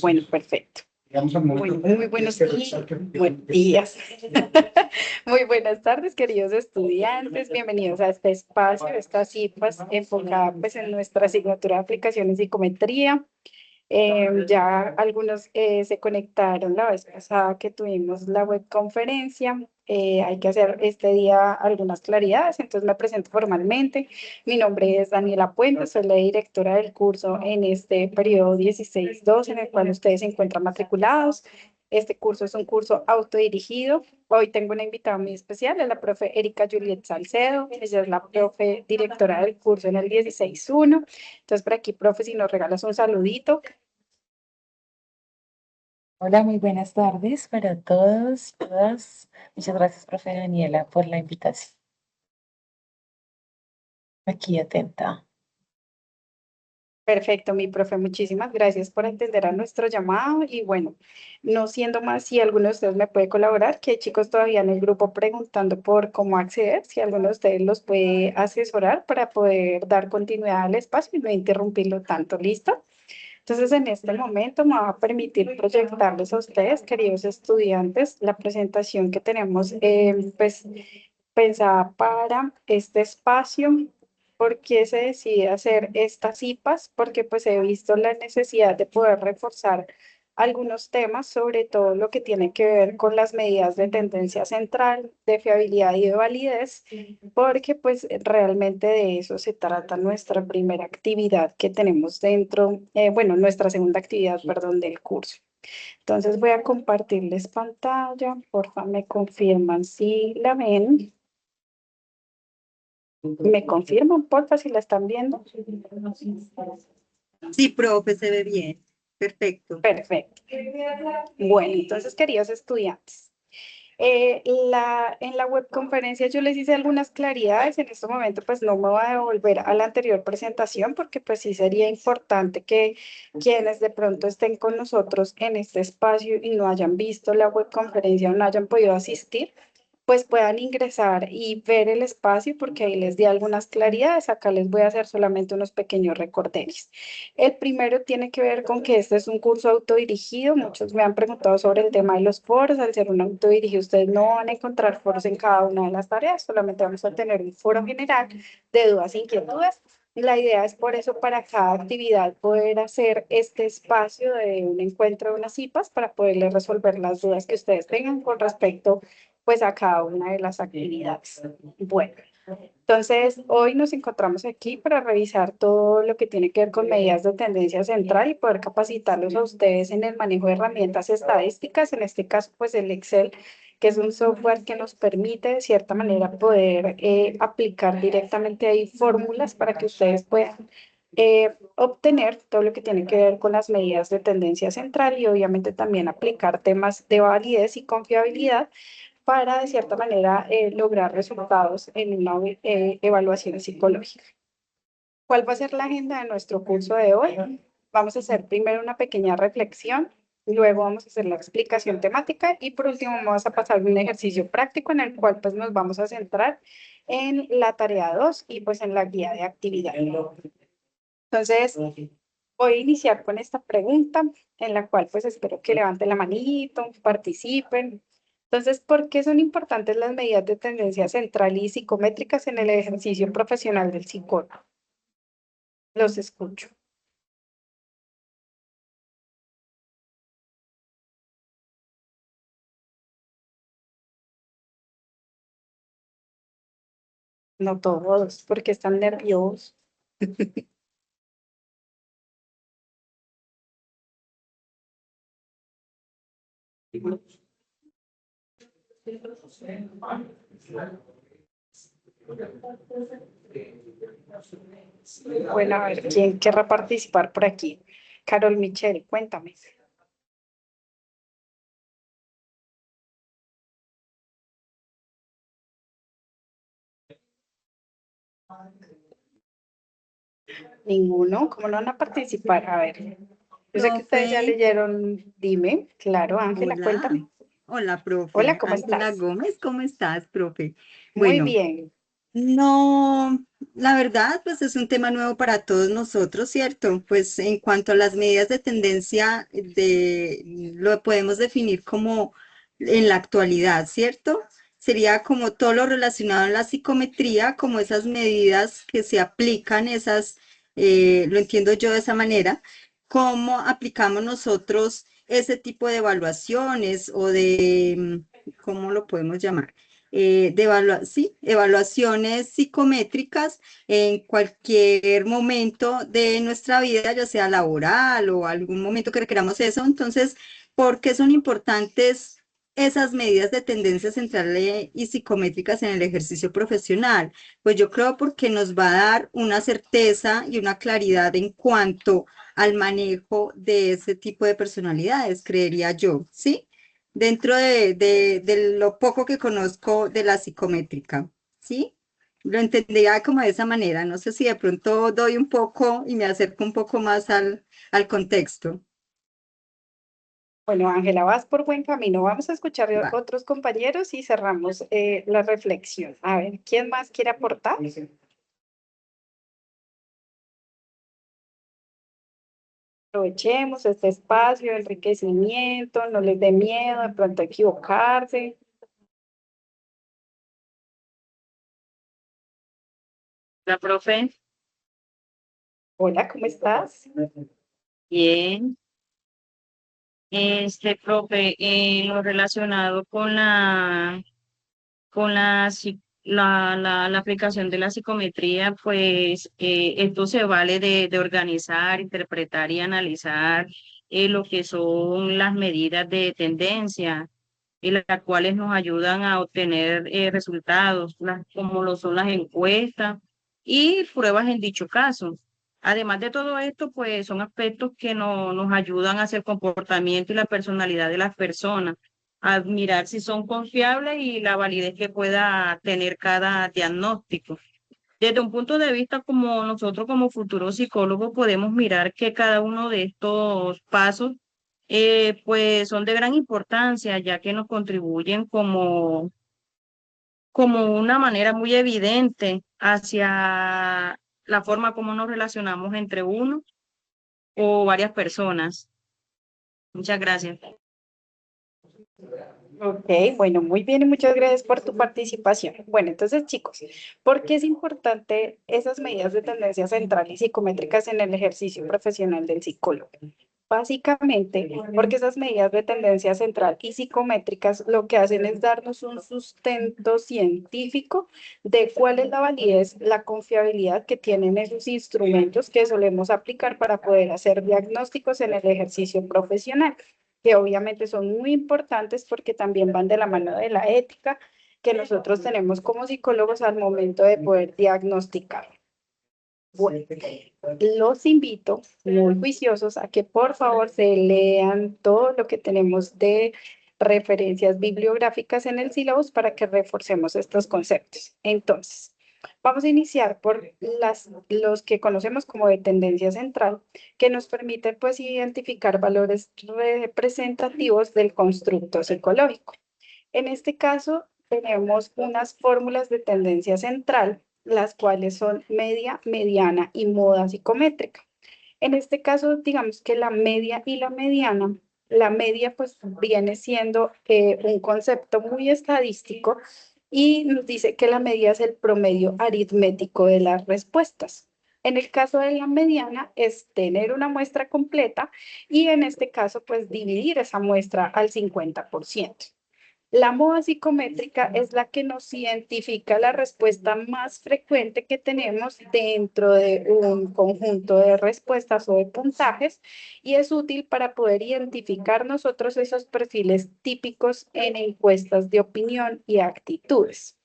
Bueno, perfecto. Bueno, muy buenos días. Buenos días. Muy buenas tardes, queridos estudiantes. Bienvenidos a este espacio, esta CIPAS enfocada pues, en nuestra asignatura de aplicación en psicometría. Ya algunos se conectaron la vez pasada que tuvimos la webconferencia. Hay que hacer este día algunas claridades, entonces me presento formalmente. Mi nombre es Daniela Puente, soy la directora del curso en este periodo 16-2 en el cual ustedes se encuentran matriculados. Este curso es un curso autodirigido. Hoy tengo una invitada muy especial, es la profe Erika Juliet Salcedo. Ella es la profe directora del curso en el 16-1. Entonces, por aquí, profe, si nos regalas un saludito. Hola, muy buenas tardes para todos, todas. Muchas gracias, profe Daniela, por la invitación. Aquí atenta. Perfecto, mi profe, muchísimas gracias por atender a nuestro llamado y bueno, no siendo más, si alguno de ustedes me puede colaborar, que hay chicos todavía en el grupo preguntando por cómo acceder, si alguno de ustedes los puede asesorar para poder dar continuidad al espacio y no interrumpirlo tanto, ¿listo? Entonces, en este momento me va a permitir proyectarles a ustedes, queridos estudiantes, la presentación que tenemos pues, pensada para este espacio. ¿Por qué se decide hacer estas IPAs? Porque pues he visto la necesidad de poder reforzar algunos temas, sobre todo lo que tiene que ver con las medidas de tendencia central, de fiabilidad y de validez, porque pues realmente de eso se trata nuestra primera actividad que tenemos dentro, bueno, nuestra segunda actividad, perdón, del curso. Entonces voy a compartirles pantalla, porfa, me confirman si la ven. ¿Me confirman, porfa, si la están viendo? Sí, profe, se ve bien. Perfecto. Perfecto. Bueno, entonces, queridos estudiantes, en la webconferencia yo les hice algunas claridades. En este momento, pues no me voy a devolver a la anterior presentación porque pues sí sería importante que quienes de pronto estén con nosotros en este espacio y no hayan visto la webconferencia o no hayan podido asistir, pues puedan ingresar y ver el espacio porque ahí les di algunas claridades. Acá les voy a hacer solamente unos pequeños recorderis. El primero tiene que ver con que este es un curso autodirigido. Muchos me han preguntado sobre el tema de los foros. Al ser un autodirigido, ustedes no van a encontrar foros en cada una de las tareas, solamente vamos a tener un foro general de dudas e inquietudes. La idea es por eso para cada actividad poder hacer este espacio de un encuentro de unas CIPAs para poderles resolver las dudas que ustedes tengan con respecto pues a cada una de las actividades. Bueno, entonces hoy nos encontramos aquí para revisar todo lo que tiene que ver con medidas de tendencia central y poder capacitarlos a ustedes en el manejo de herramientas estadísticas, en este caso pues el Excel, que es un software que nos permite de cierta manera poder aplicar directamente ahí fórmulas para que ustedes puedan obtener todo lo que tiene que ver con las medidas de tendencia central y obviamente también aplicar temas de validez y confiabilidad para, de cierta manera, lograr resultados en una evaluación psicológica. ¿Cuál va a ser la agenda de nuestro curso de hoy? Vamos a hacer primero una pequeña reflexión, luego vamos a hacer la explicación temática y por último vamos a pasar un ejercicio práctico en el cual pues nos vamos a centrar en la tarea 2 y pues en la guía de actividad. Entonces, voy a iniciar con esta pregunta en la cual pues espero que levanten la manito, participen. Entonces, ¿por qué son importantes las medidas de tendencia central y psicométricas en el ejercicio profesional del psicólogo? Los escucho. No todos, porque están nerviosos. Bueno, a ver, ¿quién querrá participar por aquí? Carol Michelle, cuéntame. Ninguno, ¿cómo no van a participar? A ver, yo sé que ustedes ya Profe, leyeron, dime, claro, Ángela, hola. cuéntame. Hola, Hola, profe. ¿cómo Ángela estás? Gómez, ¿cómo estás, profe? Muy Bueno, bien. no, La verdad, pues es un tema nuevo para todos nosotros, ¿cierto? Pues en cuanto a las medidas de tendencia, lo podemos definir como en la actualidad, ¿cierto? Sería como todo lo relacionado a la psicometría, como esas medidas que se aplican, lo entiendo yo de esa manera, cómo aplicamos nosotros ese tipo de evaluaciones o ¿cómo lo podemos llamar? Sí, evaluaciones psicométricas en cualquier momento de nuestra vida, ya sea laboral o algún momento que requeramos eso. Entonces, ¿por qué son importantes esas medidas de tendencia central y psicométricas en el ejercicio profesional? Pues yo creo porque nos va a dar una certeza y una claridad en cuanto al manejo de ese tipo de personalidades, creería yo, ¿sí? Dentro de lo poco que conozco de la psicométrica, ¿sí? Lo entendería como de esa manera. No sé si de pronto doy un poco y me acerco un poco más al contexto. Bueno, Ángela, vas por buen camino. Vamos a escuchar a Va. otros compañeros y cerramos la reflexión. A ver, ¿quién más quiere aportar? Aprovechemos este espacio de enriquecimiento, no les dé miedo de pronto equivocarse. La profe, Hola, ¿cómo estás? bien. Profe, lo relacionado con la aplicación de la psicometría, pues esto se vale de organizar, interpretar y analizar lo que son las medidas de tendencia, y las cuales nos ayudan a obtener resultados, como lo son las encuestas y pruebas en dicho caso. Además de todo esto, pues son aspectos que nos ayudan a hacer comportamiento y la personalidad de las personas, a mirar si son confiables y la validez que pueda tener cada diagnóstico. Desde un punto de vista como nosotros como futuros psicólogos podemos mirar que cada uno de estos pasos pues son de gran importancia, ya que nos contribuyen como una manera muy evidente hacia la forma como nos relacionamos entre uno o varias personas. Muchas gracias. Ok, bueno, muy bien y muchas gracias por tu participación. Bueno, entonces chicos, ¿por qué es importante esas medidas de tendencia central y psicométricas en el ejercicio profesional del psicólogo? Básicamente, porque esas medidas de tendencia central y psicométricas lo que hacen es darnos un sustento científico de cuál es la validez, la confiabilidad que tienen esos instrumentos que solemos aplicar para poder hacer diagnósticos en el ejercicio profesional, que obviamente son muy importantes porque también van de la mano de la ética que nosotros tenemos como psicólogos al momento de poder diagnosticar. Bueno, los invito, muy juiciosos, a que por favor se lean todo lo que tenemos de referencias bibliográficas en el sílabus para que reforcemos estos conceptos. Entonces, vamos a iniciar por los que conocemos como de tendencia central, que nos permiten pues identificar valores representativos del constructo psicológico. En este caso, tenemos unas fórmulas de tendencia central, las cuales son media, mediana y moda psicométrica. En este caso, digamos que la media y la media pues viene siendo un concepto muy estadístico y nos dice que la media es el promedio aritmético de las respuestas. En el caso de la mediana es tener una muestra completa y en este caso pues dividir esa muestra al 50%. La moda psicométrica es la que nos identifica la respuesta más frecuente que tenemos dentro de un conjunto de respuestas o de puntajes y es útil para poder identificar nosotros esos perfiles típicos en encuestas de opinión y actitudes.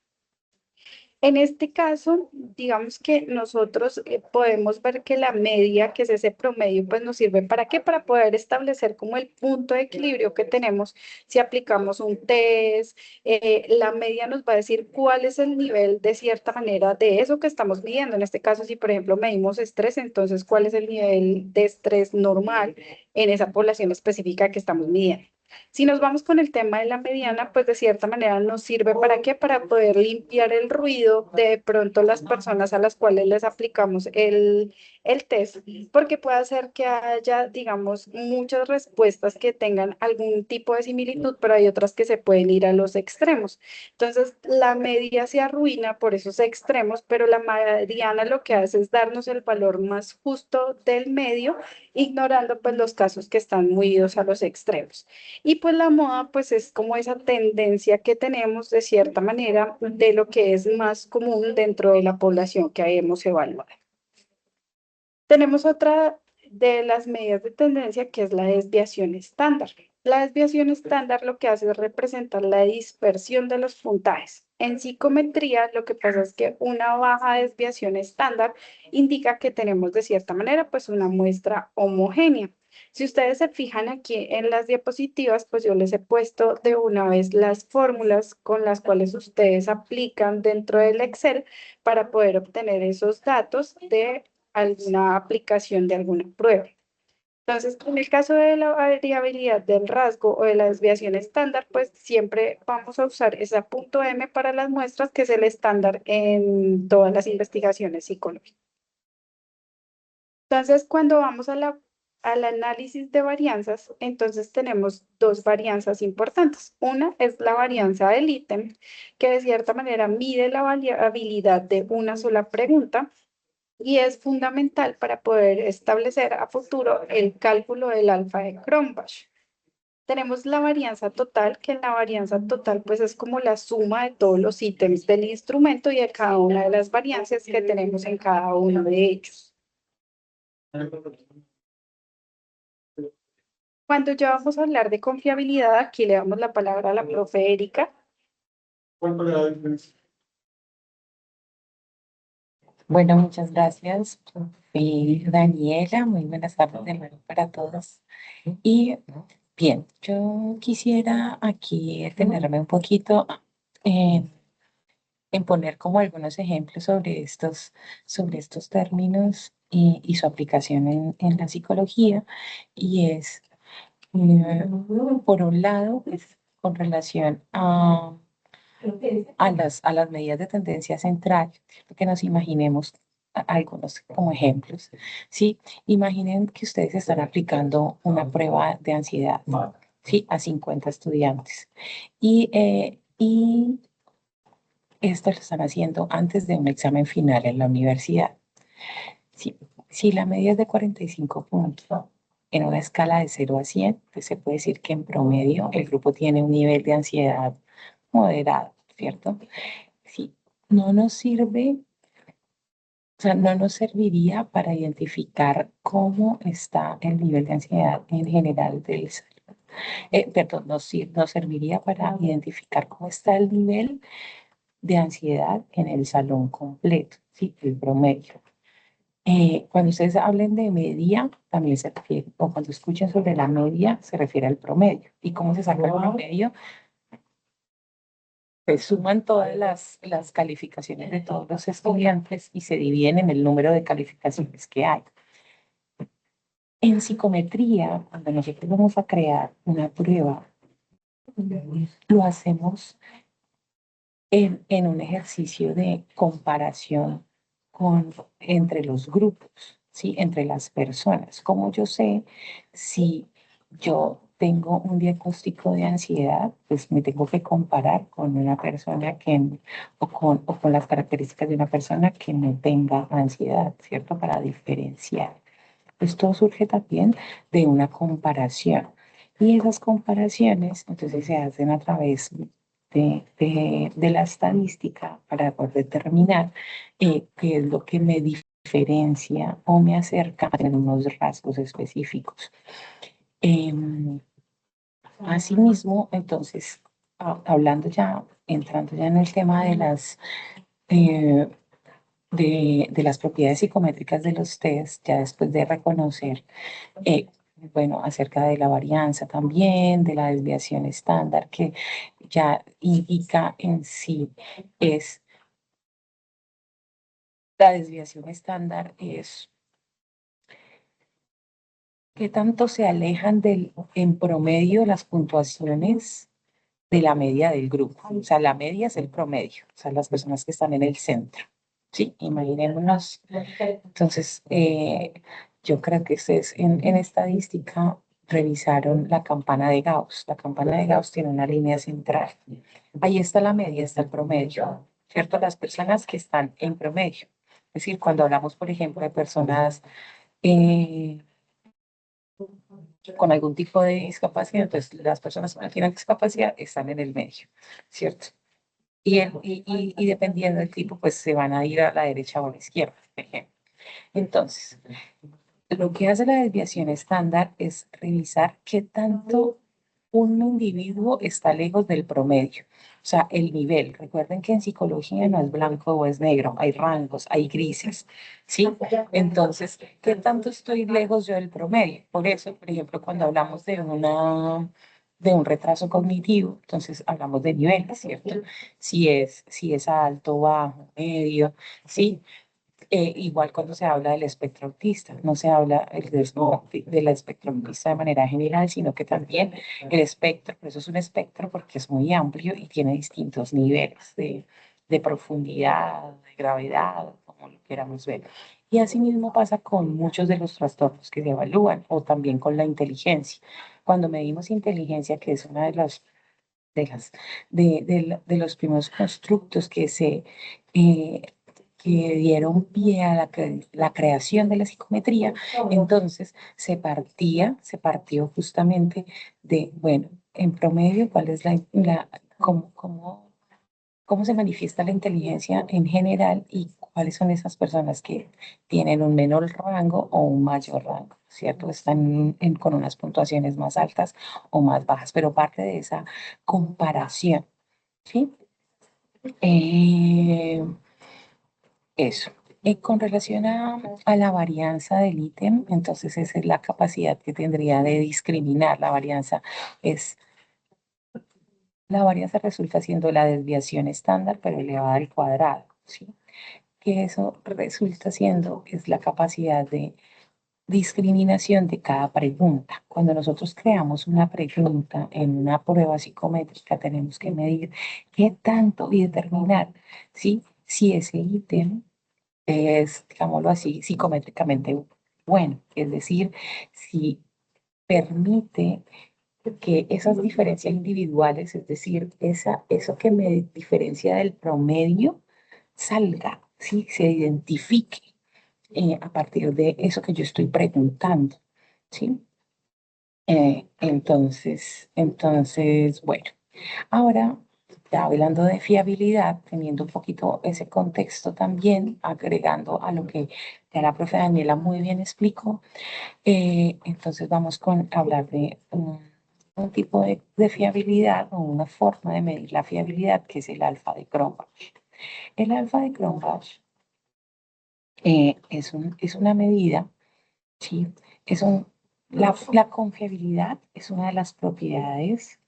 En este caso, digamos que nosotros podemos ver que la media, que es ese promedio, pues nos sirve para qué, para poder establecer como el punto de equilibrio que tenemos si aplicamos un test. La media nos va a decir cuál es el nivel de cierta manera de eso que estamos midiendo. En este caso, si por ejemplo medimos estrés, entonces cuál es el nivel de estrés normal en esa población específica que estamos midiendo. Si nos vamos con el tema de la mediana, pues de cierta manera nos sirve ¿para qué? Para poder limpiar el ruido de pronto las personas a las cuales les aplicamos el test, porque puede hacer que haya, digamos, muchas respuestas que tengan algún tipo de similitud, pero hay otras que se pueden ir a los extremos. Entonces, la media se arruina por esos extremos, pero la mediana lo que hace es darnos el valor más justo del medio, ignorando pues los casos que están muy idos a los extremos. Y pues la moda pues es como esa tendencia que tenemos de cierta manera de lo que es más común dentro de la población que hemos evaluado. Tenemos otra de las medidas de tendencia que es la desviación estándar. La desviación estándar lo que hace es representar la dispersión de los puntajes. En psicometría lo que pasa es que una baja desviación estándar indica que tenemos de cierta manera pues una muestra homogénea. Si ustedes se fijan aquí en las diapositivas, pues yo les he puesto de una vez las fórmulas con las cuales ustedes aplican dentro del Excel para poder obtener esos datos de alguna aplicación de alguna prueba. Entonces, en el caso de la variabilidad del rasgo o de la desviación estándar, pues siempre vamos a usar ese punto M para las muestras, que es el estándar en todas las investigaciones psicológicas. Entonces, cuando vamos al análisis de varianzas, entonces tenemos dos varianzas importantes. Una es la varianza del ítem, que de cierta manera mide la variabilidad de una sola pregunta, y es fundamental para poder establecer a futuro el cálculo del alfa de Cronbach. Tenemos la varianza total, que en la varianza total pues es como la suma de todos los ítems del instrumento y de cada una de las varianzas que tenemos en cada uno de ellos. Cuando ya vamos a hablar de confiabilidad, aquí le damos la palabra a la profe Erika. Bueno, muchas gracias, profe Daniela. Muy buenas tardes de nuevo para todos. Y bien, yo quisiera aquí detenerme un poquito en, en poner como algunos ejemplos sobre estos términos y su aplicación en la psicología. Y es, por un lado, pues, con relación a las medidas de tendencia central, ¿cierto? Que nos imaginemos algunos como ejemplos, ¿sí? Imaginen que ustedes están aplicando una prueba de ansiedad, ¿sí? A 50 estudiantes. Y esto lo están haciendo antes de un examen final en la universidad. Sí, si la media es de 45 puntos, en una escala de 0 a 100, pues se puede decir que en promedio el grupo tiene un nivel de ansiedad moderado, ¿cierto? Sí, no nos sirve, o sea, no nos serviría para identificar cómo está el nivel de ansiedad en general del salón. Perdón, nos serviría para identificar cómo está el nivel de ansiedad en el salón completo, sí, el promedio. Cuando ustedes hablen de media, también se refiere, o cuando escuchen sobre la media, se refiere al promedio. ¿Y cómo se saca el promedio? Se suman todas las calificaciones de todos los estudiantes y se dividen en el número de calificaciones que hay. En psicometría, cuando nosotros vamos a crear una prueba, lo hacemos en un ejercicio de comparación entre los grupos, ¿sí? Entre las personas. Como yo sé si yo tengo un diagnóstico de ansiedad, pues me tengo que comparar con una persona o con las características de una persona que no tenga ansiedad, ¿cierto? Para diferenciar. Esto surge también de una comparación. Y esas comparaciones, entonces, se hacen a través de la estadística para poder determinar qué es lo que me diferencia o me acerca a unos rasgos específicos. Asimismo, entonces, hablando ya, entrando ya en el tema eh, de las propiedades psicométricas de los test, ya después de reconocer, bueno, acerca de la varianza también, de la desviación estándar, que ya indica en sí, es la desviación estándar, es ¿Qué tanto se alejan en promedio las puntuaciones de la media del grupo? O sea, la media es el promedio, o sea, las personas que están en el centro. Sí, imaginémonos. Entonces, yo creo que ustedes en estadística revisaron la campana de Gauss. La campana de Gauss tiene una línea central. Ahí está la media, está el promedio, ¿cierto? Las personas que están en promedio. Es decir, cuando hablamos, por ejemplo, de personas eh, con algún tipo de discapacidad, entonces las personas que no tienen discapacidad están en el medio, ¿cierto? Y dependiendo del tipo, pues se van a ir a la derecha o a la izquierda, por ejemplo. Entonces, lo que hace la desviación estándar es revisar qué tanto un individuo está lejos del promedio. O sea, el nivel. Recuerden que en psicología no es blanco o es negro, hay rangos, hay grises, ¿sí? Entonces, ¿qué tanto estoy lejos yo del promedio? Por eso, por ejemplo, cuando hablamos de un retraso cognitivo, entonces hablamos de niveles, ¿cierto? Si es alto, bajo, medio, ¿sí? Igual cuando se habla del espectro autista, no se habla del espectro autista de manera general, sino que también el espectro, por eso es un espectro porque es muy amplio y tiene distintos niveles de profundidad, de gravedad, como lo queramos ver. Y asimismo pasa con muchos de los trastornos que se evalúan o también con la inteligencia. Cuando medimos inteligencia, que es una de los primeros constructos eh, que dieron pie a la creación de la psicometría, entonces se partió justamente de, bueno, en promedio, cuál es cómo se manifiesta la inteligencia en general y cuáles son esas personas que tienen un menor rango o un mayor rango, ¿cierto? Están con unas puntuaciones más altas o más bajas, pero parte de esa comparación, ¿sí? Eh, eso. Con relación a la varianza del ítem, entonces esa es la capacidad que tendría de discriminar. Es, la varianza resulta siendo la desviación estándar, pero elevada al cuadrado, ¿sí? Que eso resulta siendo es la capacidad de discriminación de cada pregunta. Cuando nosotros creamos una pregunta en una prueba psicométrica, tenemos que medir qué tanto y determinar, ¿sí? Si ese ítem es, digámoslo así, psicométricamente bueno, es decir, si permite que esas diferencias individuales, es decir, eso que me diferencia del promedio, salga, ¿sí? Se identifique a partir de eso que yo estoy preguntando, ¿sí? Bueno, ahora ya hablando de fiabilidad, teniendo un poquito ese contexto también, agregando a lo que ya la profe Daniela muy bien explicó, entonces vamos a hablar de un tipo de fiabilidad o una forma de medir la fiabilidad que es el alfa de Cronbach. El alfa de Cronbach es una medida, ¿sí? La confiabilidad es una de las propiedades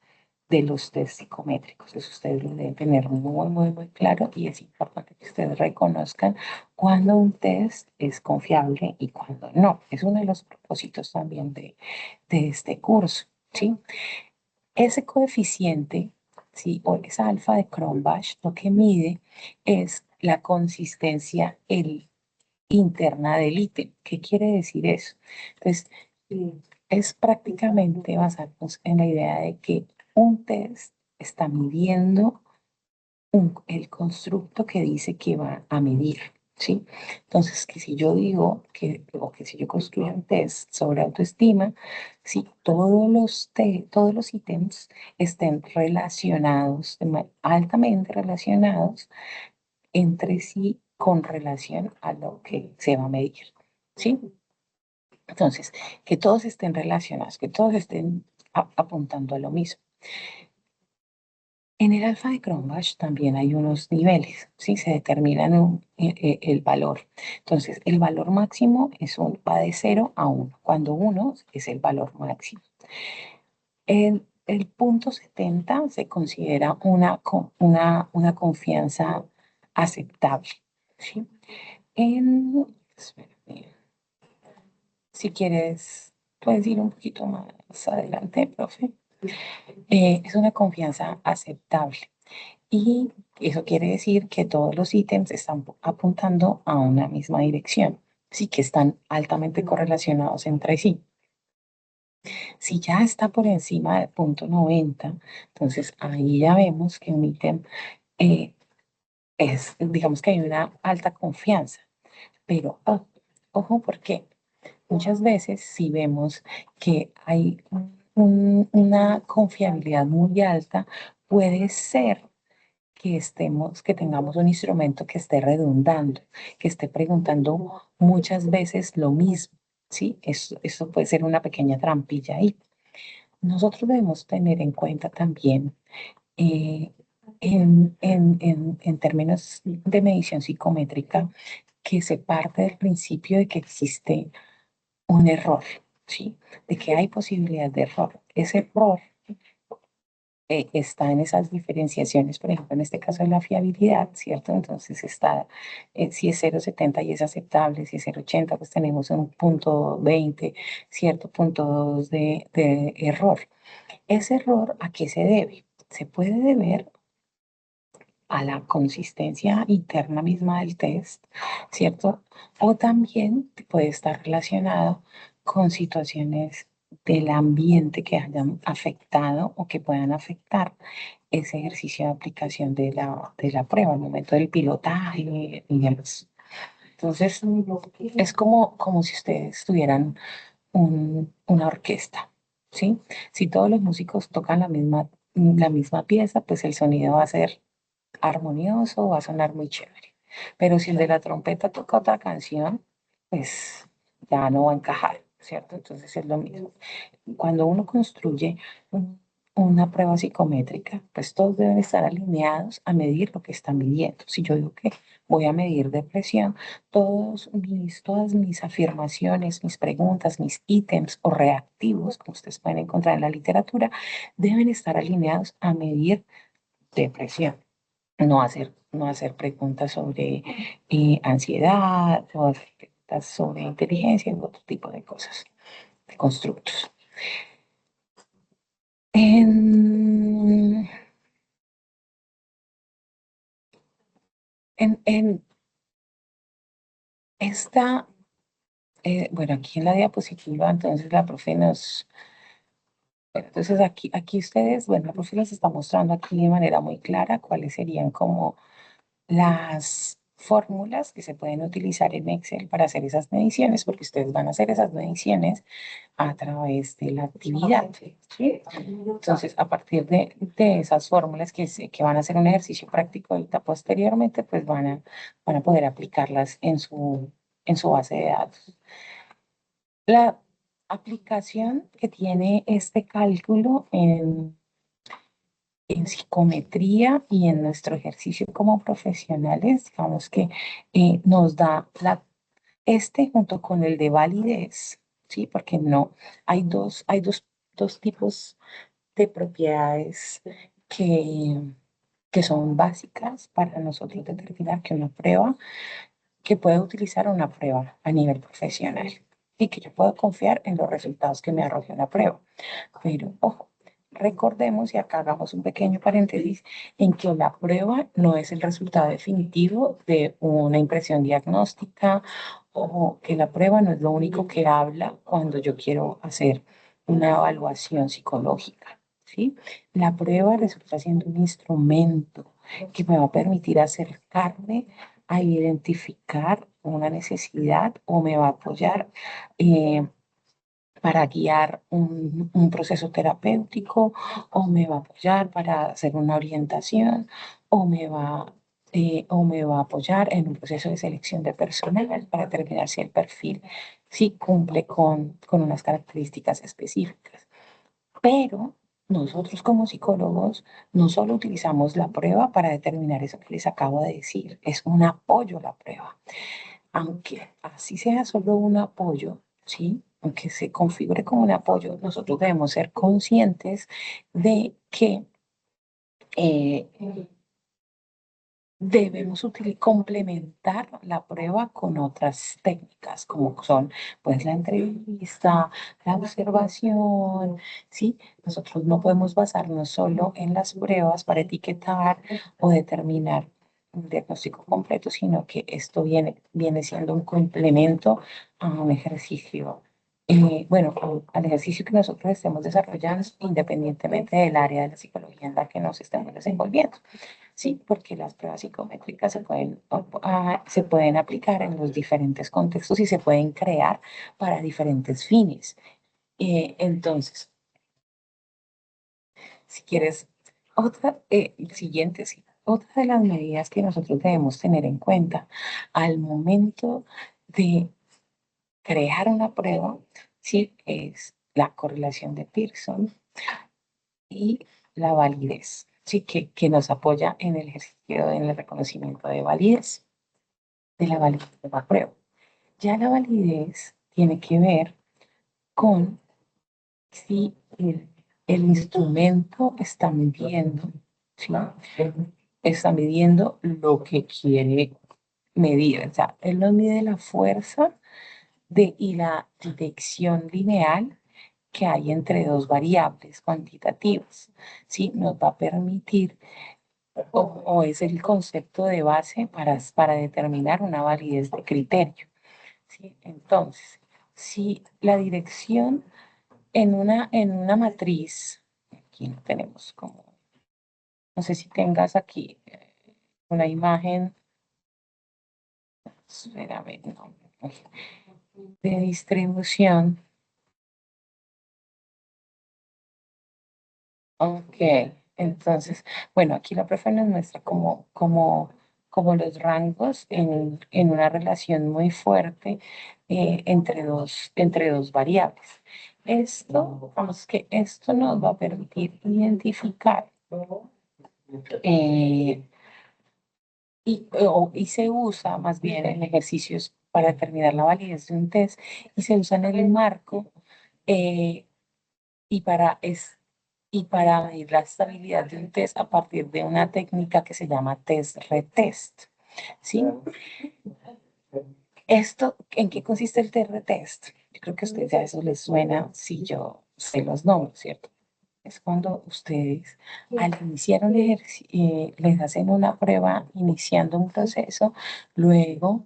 de los test psicométricos. Eso ustedes lo deben tener muy, muy, muy claro y es importante que ustedes reconozcan cuando un test es confiable y cuando no. Es uno de los propósitos también de este curso, ¿sí? Ese coeficiente, ¿sí? O esa alfa de Cronbach, lo que mide es la consistencia interna del ítem. ¿Qué quiere decir eso? Entonces, es prácticamente basarnos en la idea de que un test está midiendo el constructo que dice que va a medir, ¿sí? Entonces, que si yo digo o que si yo construyo un test sobre autoestima, si todos los ítems estén relacionados, altamente relacionados entre sí con relación a lo que se va a medir, ¿sí? Entonces, que todos estén relacionados, que todos estén apuntando a lo mismo. En el alfa de Cronbach también hay unos niveles, ¿sí? Se determinan el valor. Entonces, el valor máximo va de 0 a 1, cuando 1 es el valor máximo. El punto 70 se considera una confianza aceptable, ¿sí? Espérame, si quieres, puedes ir un poquito más adelante, profe. Es una confianza aceptable. Y eso quiere decir que todos los ítems están apuntando a una misma dirección, sí que están altamente correlacionados entre sí. Si ya está por encima del punto 90, entonces ahí ya vemos que un ítem eh, digamos que hay una alta confianza, pero ojo porque muchas veces si vemos que hay una confiabilidad muy alta, puede ser que tengamos un instrumento que esté redundando, que esté preguntando muchas veces lo mismo, ¿sí? Eso puede ser una pequeña trampilla ahí. Nosotros debemos tener en cuenta también, eh, en términos de medición psicométrica, que se parte del principio de que existe un error, ¿sí? De que hay posibilidad de error. Ese error está en esas diferenciaciones, por ejemplo, en este caso de la fiabilidad, ¿cierto? Entonces está, si es 0,70 y es aceptable, si es 0,80, pues tenemos un punto 20, cierto punto 2 de error. ¿Ese error a qué se debe? Se puede deber a la consistencia interna misma del test, ¿cierto? O también puede estar relacionado con situaciones del ambiente que hayan afectado o que puedan afectar ese ejercicio de aplicación de la prueba, al momento del pilotaje y demás. Entonces, es como si ustedes tuvieran una orquesta, ¿sí? Si todos los músicos tocan la misma pieza, pues el sonido va a ser armonioso, va a sonar muy chévere. Pero si el de la trompeta toca otra canción, pues ya no va a encajar, ¿cierto? Entonces es lo mismo. Cuando uno construye una prueba psicométrica, pues todos deben estar alineados a medir lo que están midiendo. Si yo digo que voy a medir depresión, todas mis afirmaciones, mis preguntas, mis ítems o reactivos, como ustedes pueden encontrar en la literatura, deben estar alineados a medir depresión. No hacer preguntas sobre ansiedad, o hacer preguntas sobre inteligencia y otro tipo de cosas, de constructos. En, en esta, bueno, aquí en la diapositiva, entonces la profe bueno, entonces aquí ustedes, bueno, la profe les está mostrando aquí de manera muy clara cuáles serían como las fórmulas que se pueden utilizar en Excel para hacer esas mediciones, porque ustedes van a hacer esas mediciones a través de la actividad, ¿sí? Entonces, a partir de esas fórmulas que van a hacer un ejercicio práctico ahorita posteriormente, pues van a poder aplicarlas en su base de datos. La aplicación que tiene este cálculo en psicometría y en nuestro ejercicio como profesionales, digamos que nos da junto con el de validez, ¿sí? Porque no, hay dos tipos de propiedades que, que son básicas para nosotros determinar que una prueba, que puedo utilizar una prueba a nivel profesional y que yo puedo confiar en los resultados que me arroje una prueba. Pero, ojo, recordemos y acá hagamos un pequeño paréntesis en que la prueba no es el resultado definitivo de una impresión diagnóstica o que la prueba no es lo único que habla cuando yo quiero hacer una evaluación psicológica, ¿sí? La prueba resulta siendo un instrumento que me va a permitir acercarme a identificar una necesidad o me va a apoyar para guiar un proceso terapéutico o me va a apoyar para hacer una orientación o me va a apoyar en un proceso de selección de personal para determinar si el perfil sí cumple con unas características específicas. Pero nosotros como psicólogos no solo utilizamos la prueba para determinar eso que les acabo de decir, es un apoyo a la prueba. Aunque así sea solo un apoyo, ¿sí? Aunque se configure como un apoyo, nosotros debemos ser conscientes de que eh, debemos complementar la prueba con otras técnicas, como son pues la entrevista, la observación, ¿sí? Nosotros no podemos basarnos solo en las pruebas para etiquetar o determinar un diagnóstico completo, sino que esto viene siendo un complemento a un ejercicio. Bueno, al ejercicio que nosotros estemos desarrollando, independientemente del área de la psicología en la que nos estemos desenvolviendo. Sí, porque las pruebas psicométricas se pueden aplicar en los diferentes contextos y se pueden crear para diferentes fines. Entonces, si quieres, siguiente, sí, otra de las medidas que nosotros debemos tener en cuenta al momento de crear una prueba, sí, es la correlación de Pearson y la validez, sí, que nos apoya en el ejercicio, en el reconocimiento de validez, de la validez de la prueba. Ya la validez tiene que ver con si el instrumento está midiendo, ¿sí? Está midiendo lo que quiere medir. O sea, él no mide la fuerza y la dirección lineal que hay entre dos variables cuantitativas. ¿Sí? Nos va a permitir, o es el concepto de base para determinar una validez de criterio. ¿Sí? Entonces, si la dirección en una matriz, aquí no tenemos como, no sé si tengas aquí una imagen, espérame, no, de distribución. Ok, entonces, bueno, aquí la profe nos muestra como los rangos en una relación muy fuerte entre dos variables. Vamos que esto nos va a permitir identificar eh, y se usa más bien en ejercicios para determinar la validez de un test y se usa en el marco eh, y para medir la estabilidad de un test a partir de una técnica que se llama test-retest. ¿Sí? ¿En qué consiste el test-retest? Yo creo que a ustedes a eso les suena si yo sé los nombres, ¿cierto? Es cuando ustedes al iniciar les hacen una prueba iniciando un proceso, luego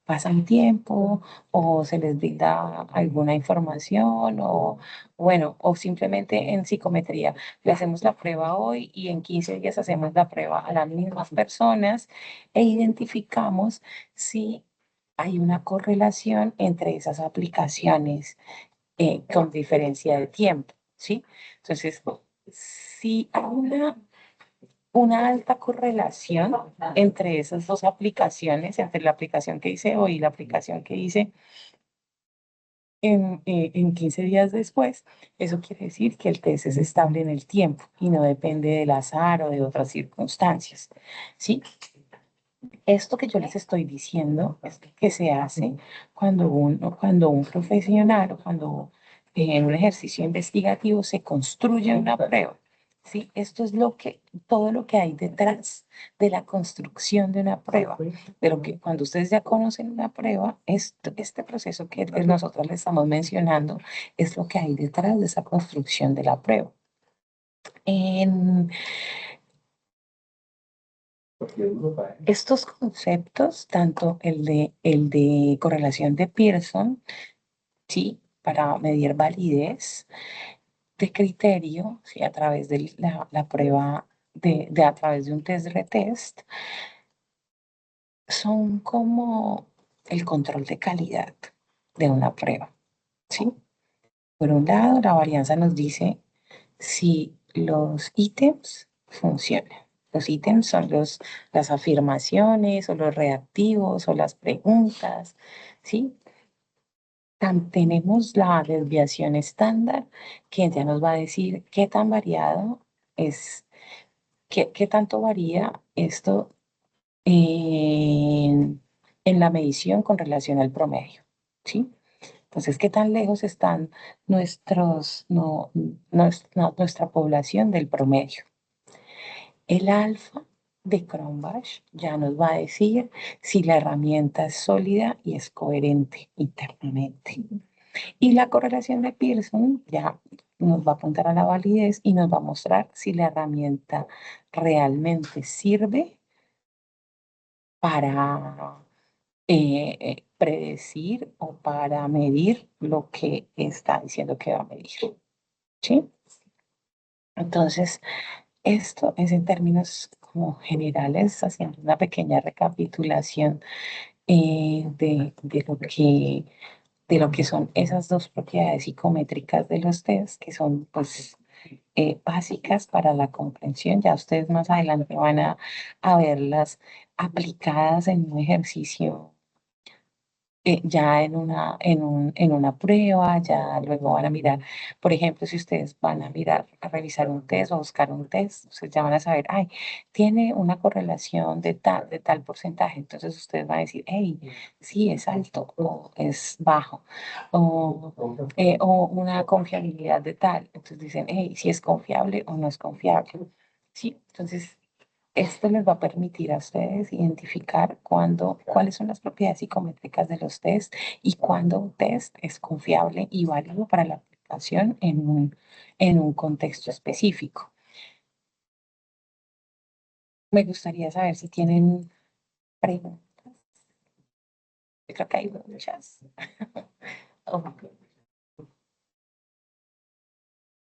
pasan tiempo o se les brinda alguna información o bueno, o simplemente en psicometría le hacemos la prueba hoy y en 15 días hacemos la prueba a las mismas personas e identificamos si hay una correlación entre esas aplicaciones con diferencia de tiempo, ¿sí? Entonces, si hay una alta correlación entre esas dos aplicaciones, entre la aplicación que hice hoy y la aplicación que hice en 15 días después, eso quiere decir que el test es estable en el tiempo y no depende del azar o de otras circunstancias, ¿sí? Esto que yo les estoy diciendo es lo que se hace cuando un profesional o cuando en un ejercicio investigativo se construye una prueba. ¿Sí? Esto es todo lo que hay detrás de la construcción de una prueba, de lo que cuando ustedes ya conocen una prueba, este proceso que nosotros les estamos mencionando es lo que hay detrás de esa construcción de la prueba. En estos conceptos, tanto el de correlación de Pearson, ¿sí? Para medir validez de criterio, ¿sí? A través de la prueba a través de un test-retest, son como el control de calidad de una prueba, ¿sí? Por un lado, la varianza nos dice si los ítems funcionan. Los ítems son las afirmaciones o los reactivos o las preguntas, ¿sí? Tenemos la desviación estándar que ya nos va a decir qué tan variado es, qué tanto varía esto en la medición con relación al promedio, ¿sí? Entonces, ¿qué tan lejos están nuestra población del promedio? El alfa de Cronbach ya nos va a decir si la herramienta es sólida y es coherente internamente. Y la correlación de Pearson ya nos va a apuntar a la validez y nos va a mostrar si la herramienta realmente sirve para predecir o para medir lo que está diciendo que va a medir. ¿Sí? Entonces, esto es en términos como generales, haciendo una pequeña recapitulación de lo que son esas dos propiedades psicométricas de los test, que son pues básicas para la comprensión. Ya ustedes más adelante van a verlas aplicadas en un ejercicio ya en una prueba, ya luego van a mirar, por ejemplo, si ustedes van a mirar, a revisar un test o a buscar un test, ustedes ya van a saber, ay, tiene una correlación de tal porcentaje, entonces ustedes van a decir, hey, sí, es alto o es bajo, o una confiabilidad de tal, entonces dicen, hey, si es confiable o no es confiable, sí, entonces esto les va a permitir a ustedes identificar cuáles son las propiedades psicométricas de los test y cuándo un test es confiable y válido para la aplicación en un contexto específico. Me gustaría saber si tienen preguntas. Yo creo que hay muchas. O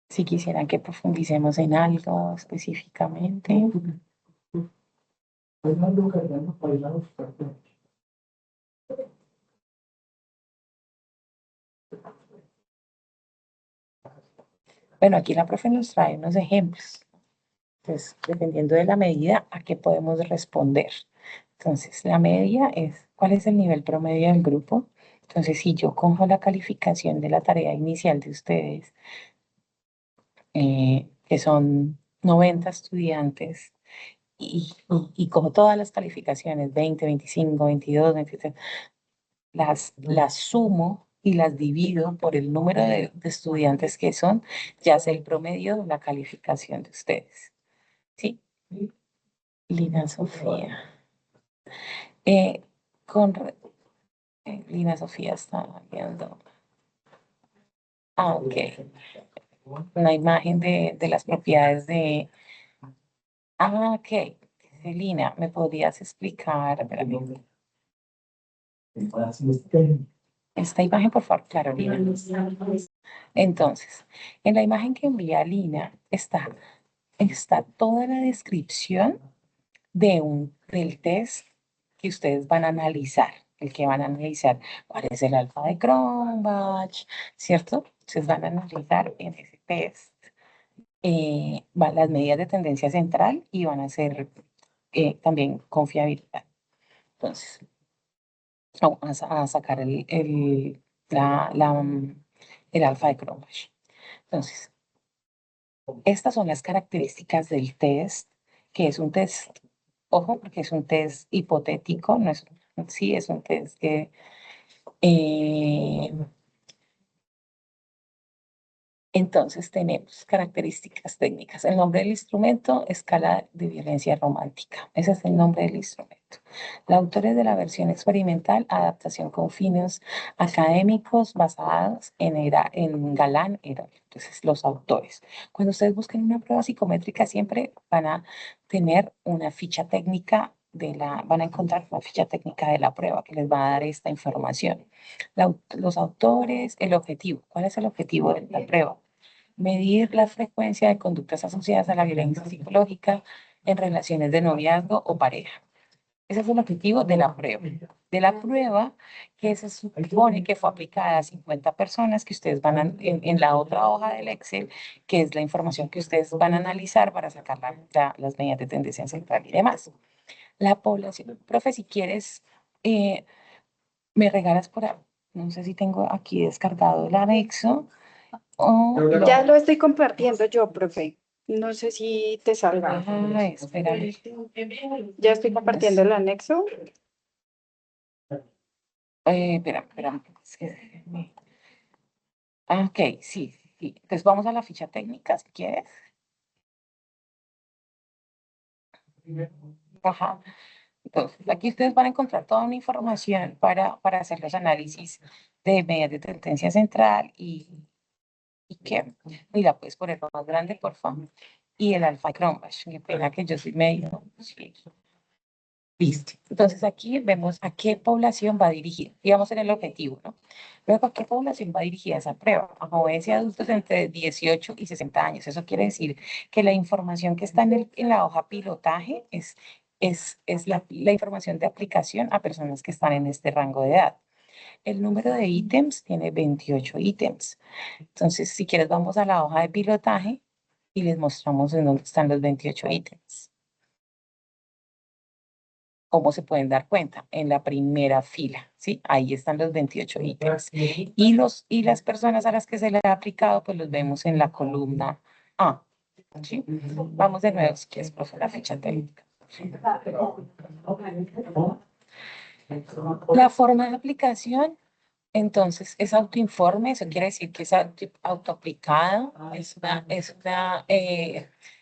si quisieran que profundicemos en algo específicamente. Bueno, aquí la profe nos trae unos ejemplos. Entonces, dependiendo de la medida, ¿a qué podemos responder? Entonces, la media es, ¿cuál es el nivel promedio del grupo? Entonces, si yo cojo la calificación de la tarea inicial de ustedes, que son 90 estudiantes, y cojo todas las calificaciones, 20, 25, 22, 23, las sumo y las divido por el número de estudiantes que son, ya sé el promedio de la calificación de ustedes. ¿Sí? Lina Sofía. Eh, con, re- Lina Sofía está viendo. Ah, ok. Una imagen de las propiedades de. Ah, ok. Dice Lina, ¿me podrías explicar? Espérame. Esta imagen, por favor, claro, Lina. Entonces, en la imagen que envía Lina está toda la descripción del test que ustedes van a analizar, el que van a analizar cuál es el alfa de Cronbach, ¿cierto? Ustedes van a analizar en ese test las medidas de tendencia central y van a hacer también confiabilidad. Entonces, vamos a sacar el alfa de Cronbach. Entonces, estas son las características del test, que es un test, ojo, porque es un test hipotético, no es, sí, es un test que eh, entonces tenemos características técnicas. El nombre del instrumento, escala de violencia romántica. Ese es el nombre del instrumento. Los autores de la versión experimental, adaptación con fines académicos basados en Galán Herol. Entonces, los autores. Cuando ustedes busquen una prueba psicométrica, siempre van a tener una ficha técnica van a encontrar una ficha técnica de la prueba que les va a dar esta información. Los autores, el objetivo. ¿Cuál es el objetivo de la prueba? Medir la frecuencia de conductas asociadas a la violencia psicológica en relaciones de noviazgo o pareja. Ese es el objetivo de la prueba. De la prueba que se supone que fue aplicada a 50 personas que ustedes van en la otra hoja del Excel, que es la información que ustedes van a analizar para sacar las medidas de tendencia central y demás. La población, profe, si quieres, me regalas no sé si tengo aquí descargado el anexo. Ya lo estoy compartiendo yo, profe. No sé si te salga. Espérame. Ya estoy compartiendo el anexo. Espera. Ok, sí, sí. Entonces vamos a la ficha técnica, si quieres. Ajá. Entonces, aquí ustedes van a encontrar toda una información para hacer los análisis de medidas de tendencia central y que, mira, puedes ponerlo más grande, por favor. Y el alfa Cronbach, qué pena que yo soy medio. Sí. Listo. Entonces aquí vemos a qué población va dirigida, digamos en el objetivo, ¿no? Luego, ¿a qué población va dirigida esa prueba? A jóvenes y adultos entre 18 y 60 años. Eso quiere decir que la información que está en la hoja pilotaje es la información de aplicación a personas que están en este rango de edad. El número de ítems tiene 28 ítems. Entonces, si quieres, vamos a la hoja de pilotaje y les mostramos en dónde están los 28 ítems. ¿Cómo se pueden dar cuenta? En la primera fila, ¿sí? Ahí están los 28 ítems. Y las personas a las que se le ha aplicado, pues los vemos en la columna A, ¿sí? Vamos de nuevo, si quieres, profe, la ficha técnica. La forma de aplicación, entonces, es autoinforme, eso quiere decir que es autoaplicado,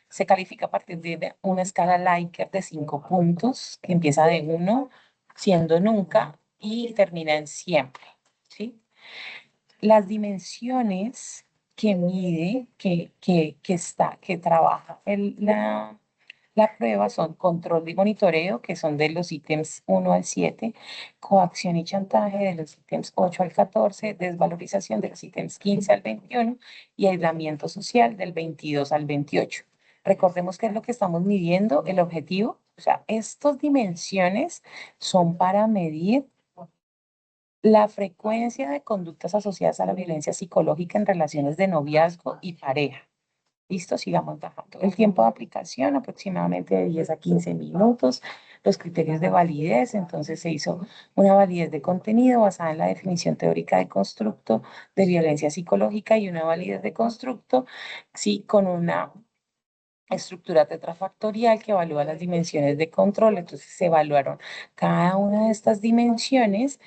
se califica a partir de una escala Likert de 5 puntos, que empieza de 1, siendo nunca, y termina en siempre, ¿sí? Las dimensiones que mide, que trabaja la prueba son control y monitoreo, que son de los ítems 1 al 7, coacción y chantaje de los ítems 8 al 14, desvalorización de los ítems 15 al 21 y aislamiento social del 22 al 28. Recordemos qué es lo que estamos midiendo, el objetivo. O sea, estas dimensiones son para medir la frecuencia de conductas asociadas a la violencia psicológica en relaciones de noviazgo y pareja. Listo, sigamos bajando. El tiempo de aplicación, aproximadamente de 10 a 15 minutos. Los criterios de validez, entonces se hizo una validez de contenido basada en la definición teórica de constructo de violencia psicológica y una validez de constructo, sí, con una estructura tetrafactorial que evalúa las dimensiones de control. Entonces se evaluaron cada una de estas dimensiones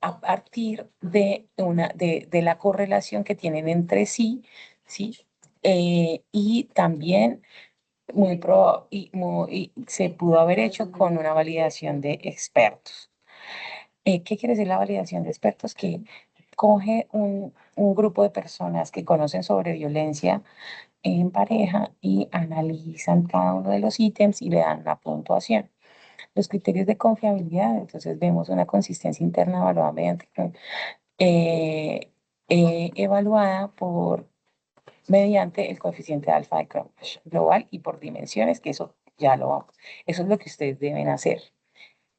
a partir de la correlación que tienen entre sí, ¿sí? Y también y se pudo haber hecho con una validación de expertos. ¿Qué quiere decir la validación de expertos? Que coge un grupo de personas que conocen sobre violencia en pareja y analizan cada uno de los ítems y le dan una puntuación. Los criterios de confiabilidad, entonces vemos una consistencia interna evaluada eh, evaluada mediante el coeficiente alfa de Cronbach global y por dimensiones, que eso ya lo vamos. Eso es lo que ustedes deben hacer.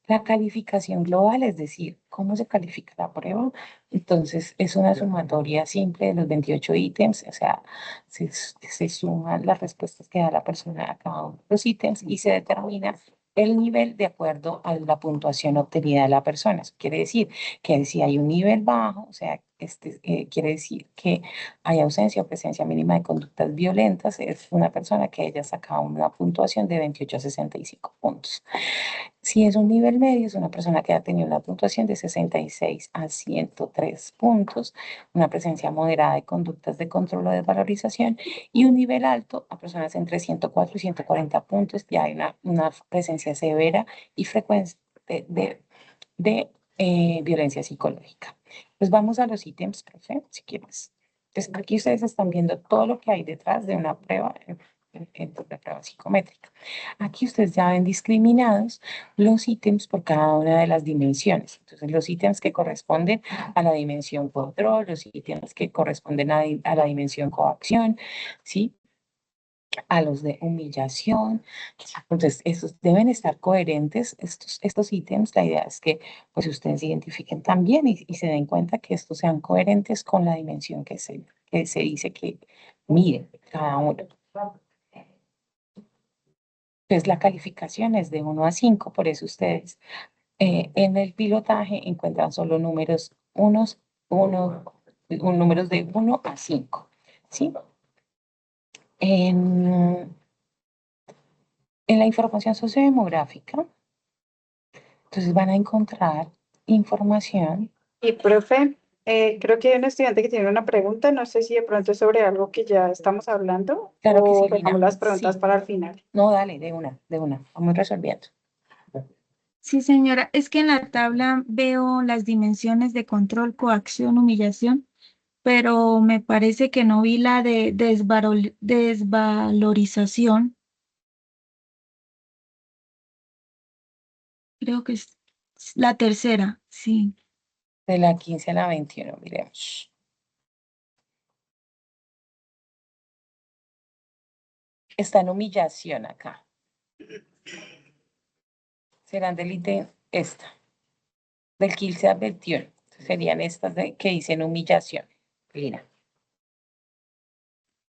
La calificación global, es decir, cómo se califica la prueba. Entonces, es una sumatoria simple de los 28 ítems, o sea, se suman las respuestas que da la persona a cada uno de los ítems y se determina el nivel de acuerdo a la puntuación obtenida de la persona. Eso quiere decir que si hay un nivel bajo, o sea, quiere decir que hay ausencia o presencia mínima de conductas violentas, es una persona que haya sacado una puntuación de 28 a 65 puntos. Si es un nivel medio, es una persona que ha tenido una puntuación de 66 a 103 puntos, una presencia moderada de conductas de control o desvalorización, y un nivel alto a personas entre 104 y 140 puntos, ya hay una presencia severa y frecuente de violencia psicológica. Pues vamos a los ítems, profe, si quieres. Entonces, aquí ustedes están viendo todo lo que hay detrás de una prueba, en la prueba psicométrica. Aquí ustedes ya ven discriminados los ítems por cada una de las dimensiones. Entonces, los ítems que corresponden a la dimensión control, los ítems que corresponden a la dimensión coacción, ¿sí? A los de humillación. Entonces, estos deben estar coherentes, estos ítems. La idea es que pues ustedes identifiquen también y se den cuenta que estos sean coherentes con la dimensión que se dice que miden cada uno. Entonces, la calificación es de 1 a 5, por eso ustedes en el pilotaje encuentran solo números números de 1 a 5, ¿sí? En la información sociodemográfica, entonces van a encontrar información. Y profe, Creo que hay un estudiante que tiene una pregunta, no sé si de pronto es sobre algo que ya estamos hablando Claro que o sí, dejamos Lina. las preguntas Sí. para el final. No, dale, de una. Vamos resolviendo. Sí, señora, es que en la tabla veo las dimensiones de control, coacción, humillación, pero me parece que no vi la de desvalorización. Creo que es la tercera, sí. De la 15 a la 21, miremos. Está en humillación acá. Serán del ítem esta, del 15 al 21. Serían estas que dicen humillación. Lina.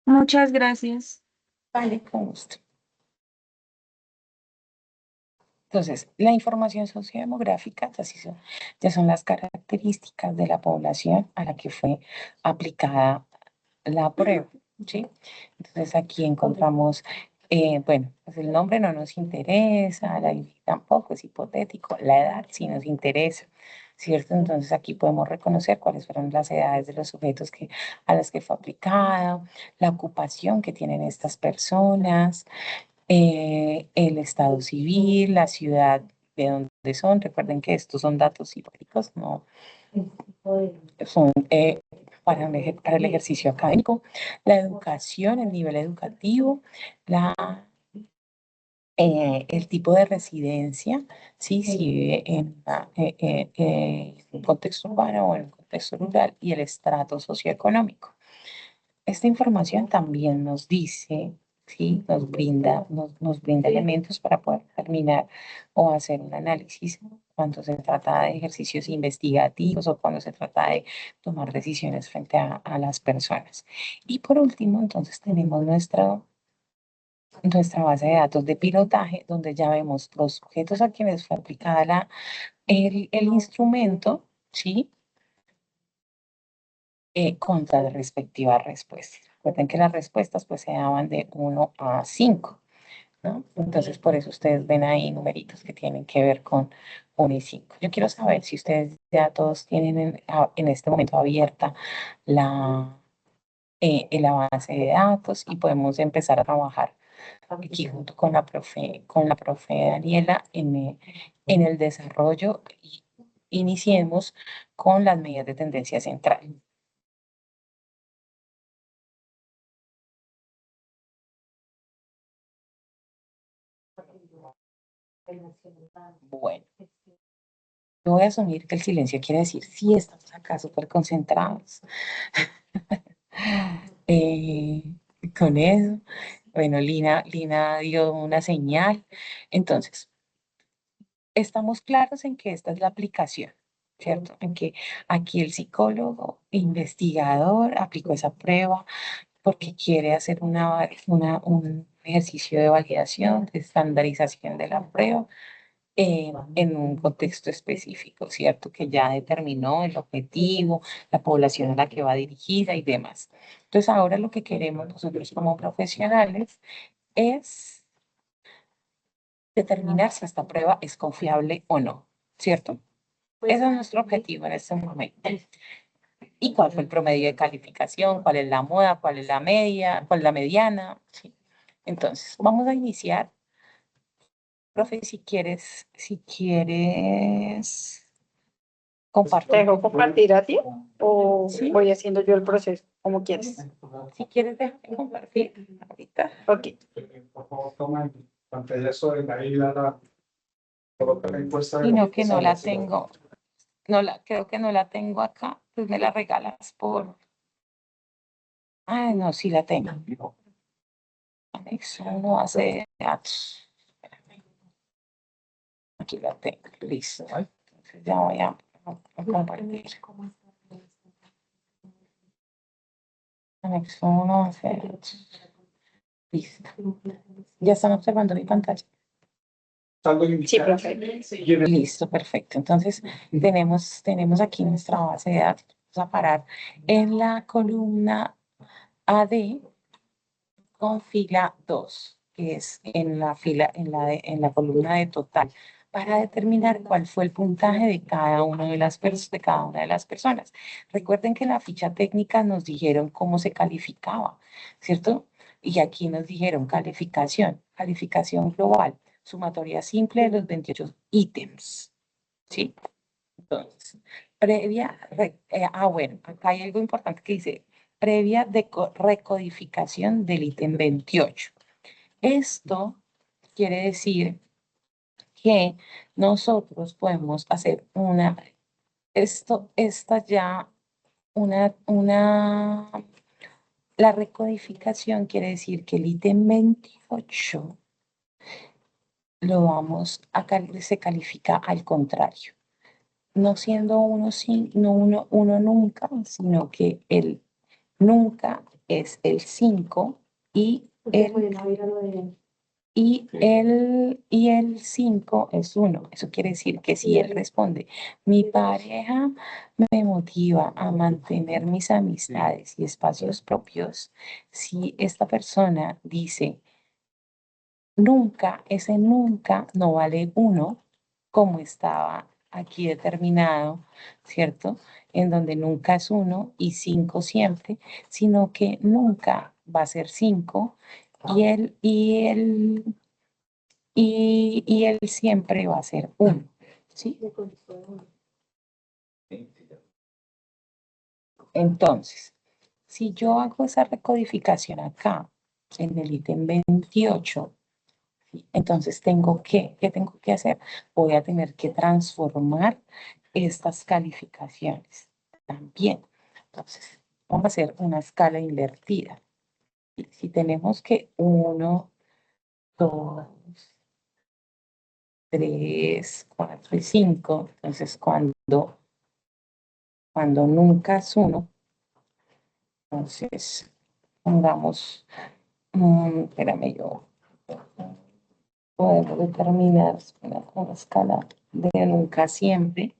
Muchas gracias. Vale, con gusto. Entonces, la información sociodemográfica ya son las características de la población a la que fue aplicada la prueba, ¿sí? Entonces, aquí encontramos, bueno, pues el nombre no nos interesa, la ID tampoco, es hipotético, la edad sí nos interesa, ¿cierto? Entonces, aquí podemos reconocer cuáles fueron las edades de los sujetos a las que fue aplicada, la ocupación que tienen estas personas, el estado civil, la ciudad de donde son. Recuerden que estos son datos históricos, no son para el ejercicio académico, la educación, el nivel educativo, la, el tipo de residencia, ¿sí? Si vive en un contexto urbano o en un contexto rural, y el estrato socioeconómico. Esta información también nos dice, ¿sí? Nos brinda elementos para poder determinar o hacer un análisis cuando se trata de ejercicios investigativos o cuando se trata de tomar decisiones frente a las personas. Y por último, entonces tenemos nuestra base de datos de pilotaje, donde ya vemos los sujetos a quienes fue aplicada el instrumento, ¿sí? Con las respectivas respuestas. Recuerden que las respuestas pues se daban de 1 a 5, ¿no? Entonces por eso ustedes ven ahí numeritos que tienen que ver con 1 y 5. Yo quiero saber si ustedes ya todos tienen en este momento abierta la base de datos y podemos empezar a trabajar aquí junto con la profe Daniela en el desarrollo, y iniciemos con las medidas de tendencia central. Bueno, yo voy a asumir que el silencio quiere decir sí, estamos acá súper concentrados. Eh, con eso, bueno, Lina dio una señal. Entonces, estamos claros en que esta es la aplicación, ¿cierto? En que aquí el psicólogo investigador aplicó esa prueba porque quiere hacer un ejercicio de validación, de estandarización de la prueba en un contexto específico, ¿cierto? Que ya determinó el objetivo, la población a la que va dirigida y demás. Entonces, ahora lo que queremos nosotros como profesionales es determinar si esta prueba es confiable o no, ¿cierto? Ese es nuestro objetivo en este momento. ¿Y cuál fue el promedio de calificación? ¿Cuál es la moda? ¿Cuál es la media? ¿Cuál es la mediana? Sí. Entonces, vamos a iniciar. Profe, si quieres ¿Te compartir. dejo compartir a ti o Sí. voy haciendo yo el proceso, como quieres? Si quieres, déjame compartir ahorita. Ok. Por favor, toma en pantalla sobre la isla, coloca la encuesta de Y no, los que no la usuarios. tengo. Creo que no la tengo acá. Pues me la regalas por. Ah, no, sí la tengo. Anexo 1, base de datos. Espérame. Aquí la tengo. Listo. Entonces ya voy a compartir. Anexo 1, base de datos. Listo. Ya están observando mi pantalla. Saldo Sí, inicial. profe. Listo, perfecto. Entonces, tenemos aquí nuestra base de datos. Vamos a parar en la columna AD con fila 2, que es en la columna de total. para determinar cuál fue el puntaje de cada una de las personas. Recuerden que en la ficha técnica nos dijeron cómo se calificaba, ¿cierto? Y aquí nos dijeron calificación global, sumatoria simple de los 28 ítems, ¿sí? Entonces, bueno, acá hay algo importante que dice previa recodificación del ítem 28. Esto quiere decir que nosotros podemos hacer la recodificación quiere decir que el ítem 28 se califica al contrario, no siendo uno nunca, sino que el nunca es el 5 y el 5 es 1. Eso quiere decir que si él responde, mi pareja me motiva a mantener mis amistades y espacios propios, si esta persona dice nunca, ese nunca no vale 1, como estaba aquí determinado, ¿cierto? En donde nunca es 1 y 5 siempre, sino que nunca va a ser 5 y él siempre va a ser 1, ¿sí? Entonces, si yo hago esa recodificación acá, en el ítem 28, entonces ¿qué tengo que hacer? Voy a tener que transformar estas calificaciones también. Entonces, vamos a hacer una escala invertida. Y si tenemos que 1, 2, 3, 4 y 5, entonces cuando nunca es 1, entonces pongamos, espérame, yo puedo determinar una escala de nunca siempre.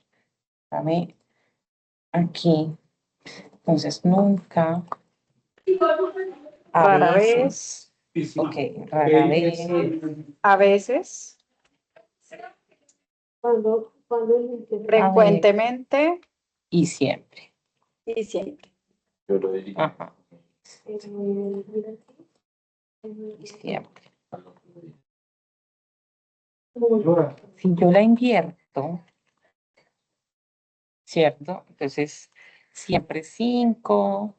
Dame aquí. Entonces, nunca, a Rara veces, vez, ok, rara vez, a veces, frecuentemente y siempre. y siempre. Ajá, y siempre. Si yo la invierto, ¿cierto? Entonces, siempre 5,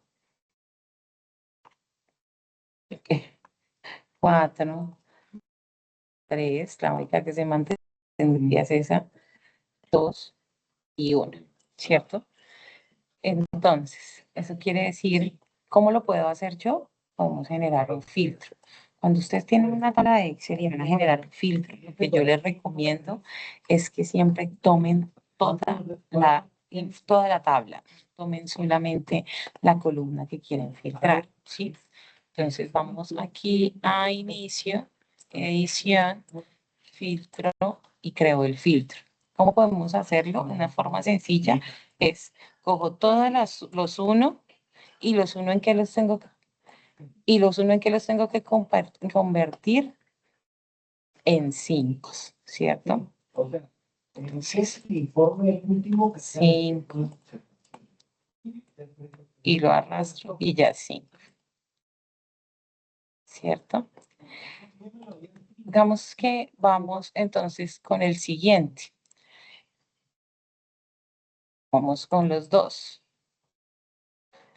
4, 3, la única que se mantendría es esa, 2 y 1, ¿cierto? Entonces, eso quiere decir, ¿cómo lo puedo hacer yo? Podemos generar un filtro. Cuando ustedes tienen una tabla de Excel y van a generar un filtro, lo que yo les recomiendo es que siempre tomen toda la tabla, tomen solamente la columna que quieren filtrar, ¿sí? Entonces vamos aquí a inicio, edición, filtro y creo el filtro. ¿Cómo podemos hacerlo? Una forma sencilla es cojo todos los 1 y los 1 en que los tengo que convertir en 5, ¿cierto? Entonces, 5 y lo arrastro y ya 5, ¿cierto? Digamos que vamos entonces con el siguiente. Vamos con los 2.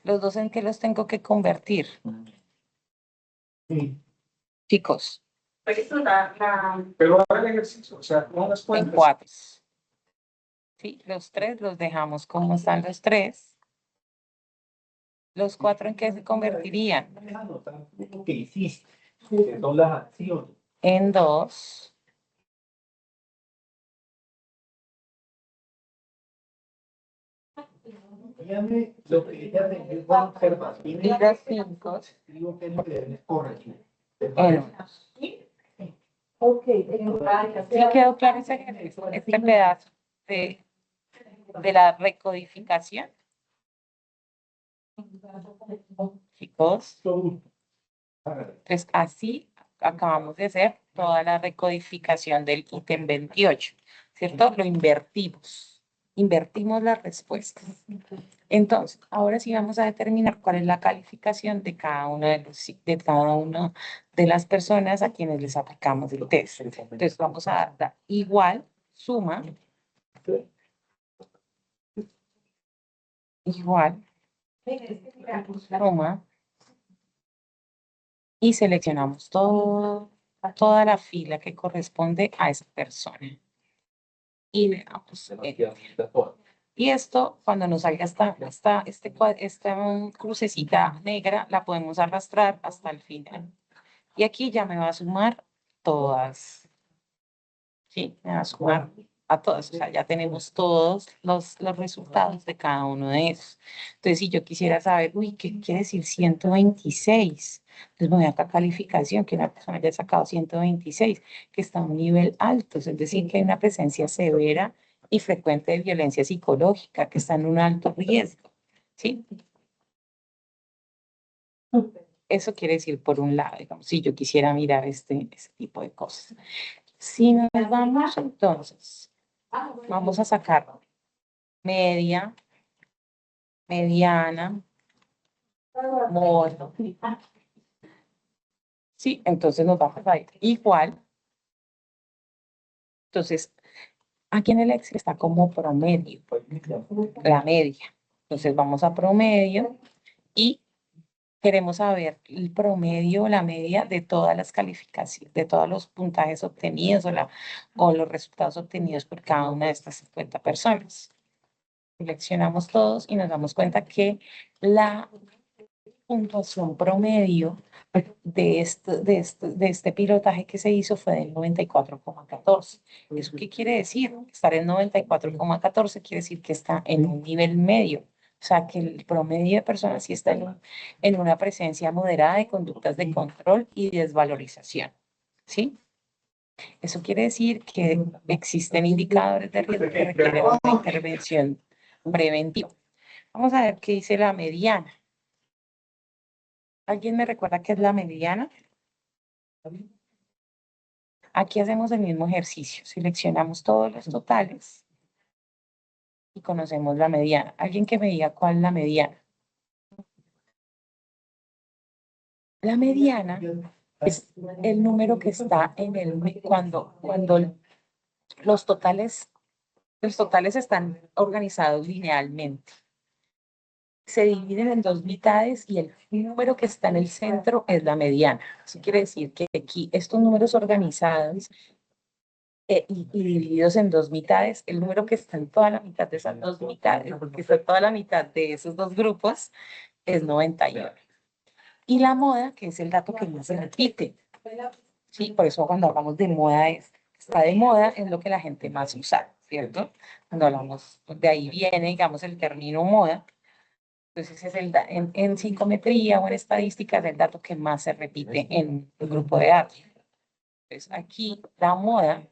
¿Los 2 en qué los tengo que convertir? Chicos, Pero haga el ejercicio, o sea, no las en cuentas. 4. Sí, los 3 los dejamos como están los 3. ¿Los 4 en qué se convertirían? Lo que hiciste, que son las acciones. En 2. Dígame lo que ella me dijo a observar. Y los 5 Digo que es lo que debes corregir. en 1. ¿Sí quedó claro este pedazo de la recodificación? Chicos, pues así acabamos de hacer toda la recodificación del ítem 28, ¿cierto? Lo invertimos las respuestas. Entonces, ahora sí vamos a determinar cuál es la calificación de cada uno de cada una de las personas a quienes les aplicamos el test. Entonces, vamos a dar igual, suma, igual, suma, y seleccionamos toda la fila que corresponde a esa persona. Y le damos y esto, cuando nos salga esta crucecita negra, la podemos arrastrar hasta el final. Y aquí ya me va a sumar todas. ¿Sí? Me va a sumar a todas. O sea, ya tenemos todos los resultados de cada uno de esos. Entonces, si yo quisiera saber, uy, ¿qué quiere decir 126? Entonces, me voy acá a calificación, que una persona haya sacado 126, que está a un nivel alto. Es decir, que hay una presencia severa y frecuente de violencia psicológica, que está en un alto riesgo. ¿Sí? Eso quiere decir, por un lado, digamos, si yo quisiera mirar ese tipo de cosas. Si nos vamos entonces, vamos a sacar media, mediana, modo. Sí, entonces nos vamos a ir igual. Entonces, aquí en el Excel está como promedio, la media. Entonces vamos a promedio y queremos saber el promedio, la media de todas las calificaciones, de todos los puntajes obtenidos o los resultados obtenidos por cada una de estas 50 personas. Seleccionamos todos y nos damos cuenta que la puntuación promedio de este pilotaje que se hizo fue del 94,14. ¿Eso qué quiere decir? Estar en 94,14 quiere decir que está en un nivel medio. O sea, que el promedio de personas sí está en una presencia moderada de conductas de control y desvalorización. ¿Sí? Eso quiere decir que existen indicadores de riesgo que requieren una intervención preventiva. Vamos a ver qué dice la mediana. ¿Alguien me recuerda qué es la mediana? Aquí hacemos el mismo ejercicio. Seleccionamos todos los totales y conocemos la mediana. ¿Alguien que me diga cuál es la mediana? La mediana es el número que está cuando los totales están organizados linealmente. Se dividen en dos mitades y el número que está en el centro es la mediana. Eso quiere decir que aquí estos números organizados y divididos en dos mitades, el número que está en toda la mitad de esas dos mitades, porque está toda la mitad de esos dos grupos, es 91. Y la moda, que es el dato que más se repite. Sí, por eso cuando hablamos de moda, está de moda, es lo que la gente más usa, ¿cierto? Cuando hablamos, de ahí viene, digamos, el término moda. Entonces, es en psicometría o en estadística, es el dato que más se repite en el grupo de datos. Entonces, aquí la moda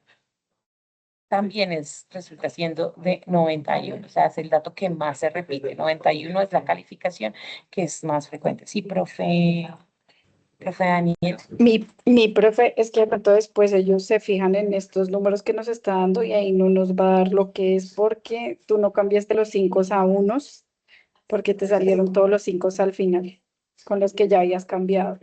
también resulta siendo de 91, o sea, es el dato que más se repite. 91 es la calificación que es más frecuente. Sí, profe Daniel. Mi profe, es que de pronto después ellos se fijan en estos números que nos está dando y ahí no nos va a dar lo que es porque tú no cambiaste los 5 a unos, porque te salieron todos los 5 al final, con los que ya habías cambiado.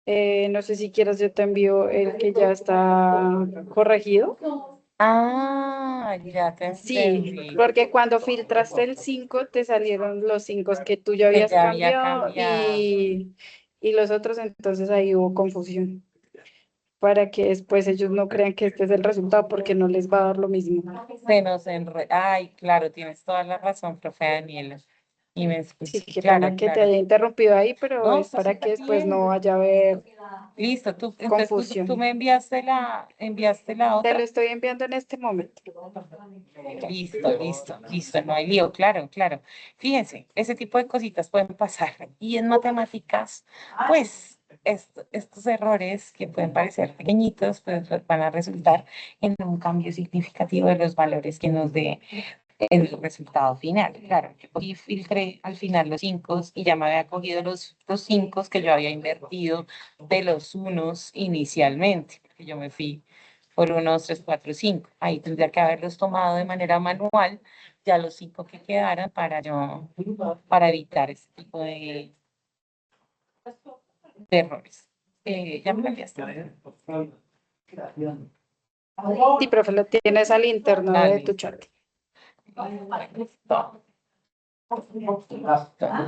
No sé si quieres, yo te envío el que ya está corregido. Ah, ya te Sí, entendí. porque cuando filtraste el 5 te salieron los 5 que tú ya Que habías ya había cambiado cambiado. y los otros, entonces ahí hubo confusión. Para que después ellos no crean que este es el resultado porque no les va a dar lo mismo. Ay, claro, tienes toda la razón, profe Daniela. Y me Sí, escuché, qué claro, pena que te claro. haya interrumpido ahí, pero No, es está para que súper después bien. no vaya a haber Listo, entonces tú confusión. me enviaste la Te lo otra. estoy enviando en este momento. Listo, no hay lío, claro, claro. Fíjense, ese tipo de cositas pueden pasar. Y en matemáticas, pues, estos errores que pueden parecer pequeñitos, pues van a resultar en un cambio significativo de los valores que nos dé el resultado final. Claro, yo cogí, filtré al final los 5 y ya me había cogido los 5 que yo había invertido de los unos inicialmente. porque yo me fui por 1, 2, 3, 4, 5. Ahí tendría que haberlos tomado de manera manual, ya los 5 que quedaran para evitar ese tipo de errores. Ya me lo enviaste. Sí, profe, lo tienes al interno de tu Dale. chat. Listo.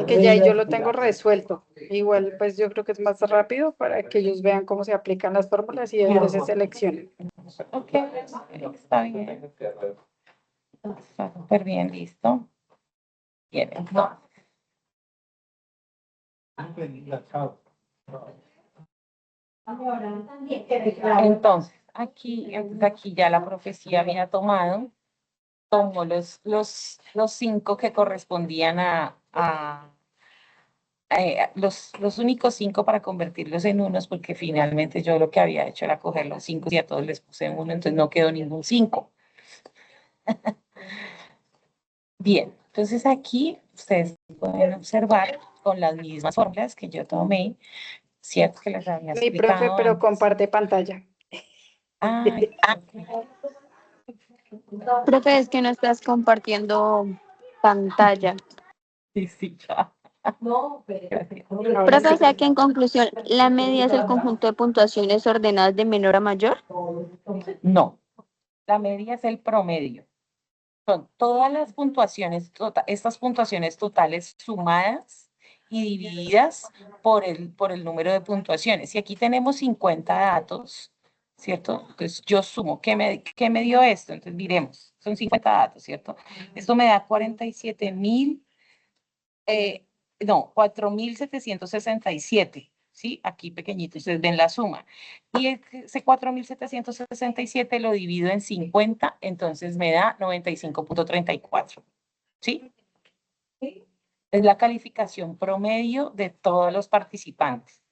Que ya ahí yo lo tengo resuelto. Igual, pues yo creo que es más rápido para que ellos vean cómo se aplican las fórmulas y después se seleccionen. Ok, está bien. Está súper bien, listo. Bien, entonces, aquí ya la profecía había tomó los 5 que correspondían los únicos 5 para convertirlos en unos, porque finalmente yo lo que había hecho era coger los 5 y a todos les puse uno, entonces no quedó ningún 5. Bien, entonces aquí ustedes pueden observar con las mismas fórmulas que yo tomé, cierto que les había Mi profe, explicado pero antes. comparte pantalla. Ay, Profe, es que no estás compartiendo pantalla. sí, sí, ya. Gracias. Ahora Profe, o sí. sea que en conclusión, la media es el conjunto de puntuaciones ordenadas de menor a mayor. No, la media es el promedio. Son todas las puntuaciones, estas puntuaciones totales sumadas y divididas por el número de puntuaciones. Y aquí tenemos 50 datos, ¿cierto? Entonces yo sumo, ¿qué me dio esto? Entonces miremos, son 50 datos, ¿cierto? Esto me da 47.000, no, 4.767, ¿sí? Aquí pequeñito, ustedes ven la suma. Y ese 4.767 lo divido en 50, entonces me da 95.34, ¿sí? Es la calificación promedio de todos los participantes.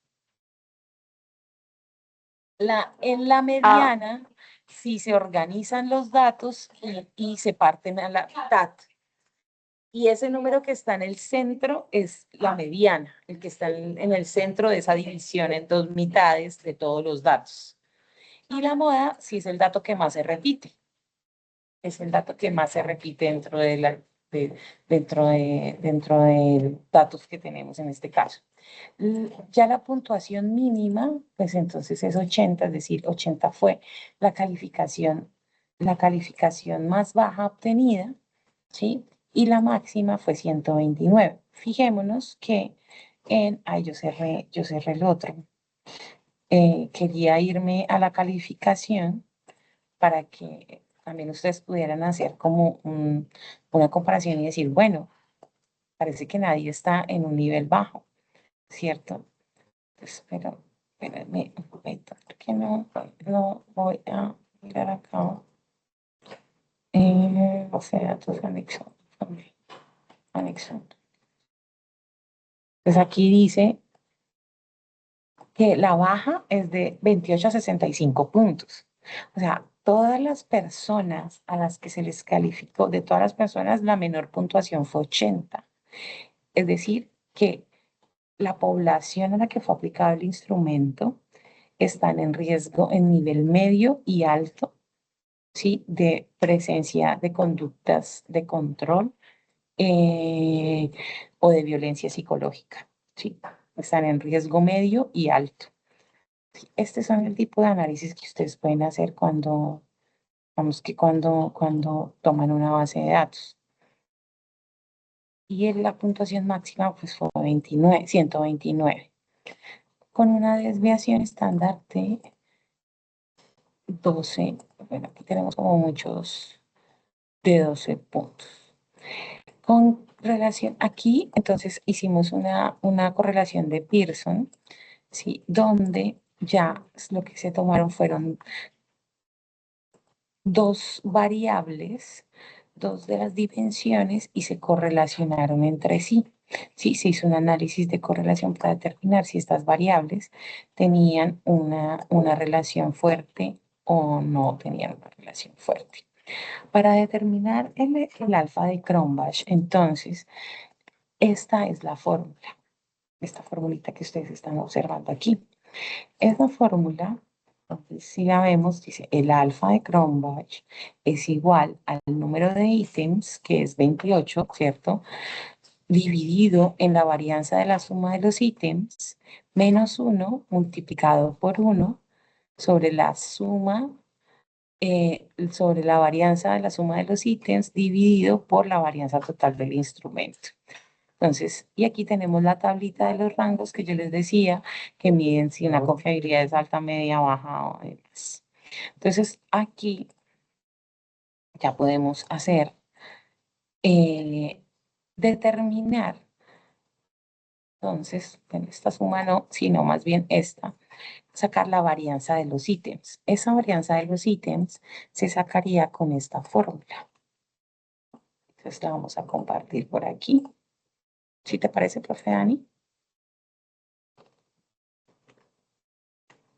En la mediana, si se organizan los datos y se parten a la mitad. Y ese número que está en el centro es la mediana, el que está en el centro de esa división en 2 mitades de todos los datos. Y la moda sí es el dato que más se repite. Es el dato que más se repite dentro de datos que tenemos en este caso. Ya la puntuación mínima, pues entonces es 80, es decir, 80 fue la calificación más baja obtenida, ¿sí? Y la máxima fue 129. Fijémonos que yo cerré el otro. Quería irme a la calificación para que también ustedes pudieran hacer como una comparación y decir, bueno, parece que nadie está en un nivel bajo, ¿cierto? Pues, pero, espérame un momento, porque no voy a mirar acá. O sea, datos anexo. Anexo. Pues aquí dice que la baja es de 28 a 65 puntos. O sea, todas las personas a las que se les calificó, de todas las personas, la menor puntuación fue 80. Es decir, que la población a la que fue aplicado el instrumento están en riesgo en nivel medio y alto, ¿sí? De presencia de conductas de control o de violencia psicológica, ¿sí? Están en riesgo medio y alto. Este son el tipo de análisis que ustedes pueden hacer cuando toman una base de datos. Y la puntuación máxima pues fue 129, con una desviación estándar de 12, bueno, aquí tenemos como muchos, de 12 puntos. Con relación, aquí entonces hicimos una correlación de Pearson, ¿sí? Donde ya lo que se tomaron fueron dos variables, dos de las dimensiones y se correlacionaron entre sí. Sí, se hizo un análisis de correlación para determinar si estas variables tenían una relación fuerte o no tenían una relación fuerte. Para determinar el alfa de Cronbach, entonces, esta es la fórmula, esta formulita que ustedes están observando aquí. Esa fórmula Entonces, si la vemos, dice el alfa de Cronbach es igual al número de ítems, que es 28, ¿cierto? Dividido en la varianza de la suma de los ítems, menos 1 multiplicado por 1 sobre la suma, sobre la varianza de la suma de los ítems dividido por la varianza total del instrumento. Entonces, y aquí tenemos la tablita de los rangos que yo les decía, que miden si una confiabilidad es alta, media, baja o demás. Entonces, aquí ya podemos hacer, determinar, entonces, en esta suma no, sino más bien esta, sacar la varianza de los ítems. Esa varianza de los ítems se sacaría con esta fórmula. Entonces, la vamos a compartir por aquí. ¿Sí te parece, profe Dani?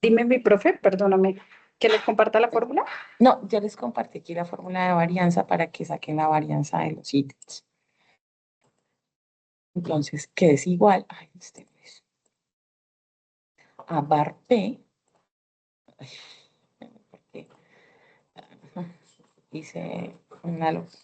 Dime, mi profe, perdóname, que le comparta la fórmula. No, yo les compartí aquí la fórmula de varianza para que saquen la varianza de los ítems. Entonces, que es igual a bar P, porque hice una locura.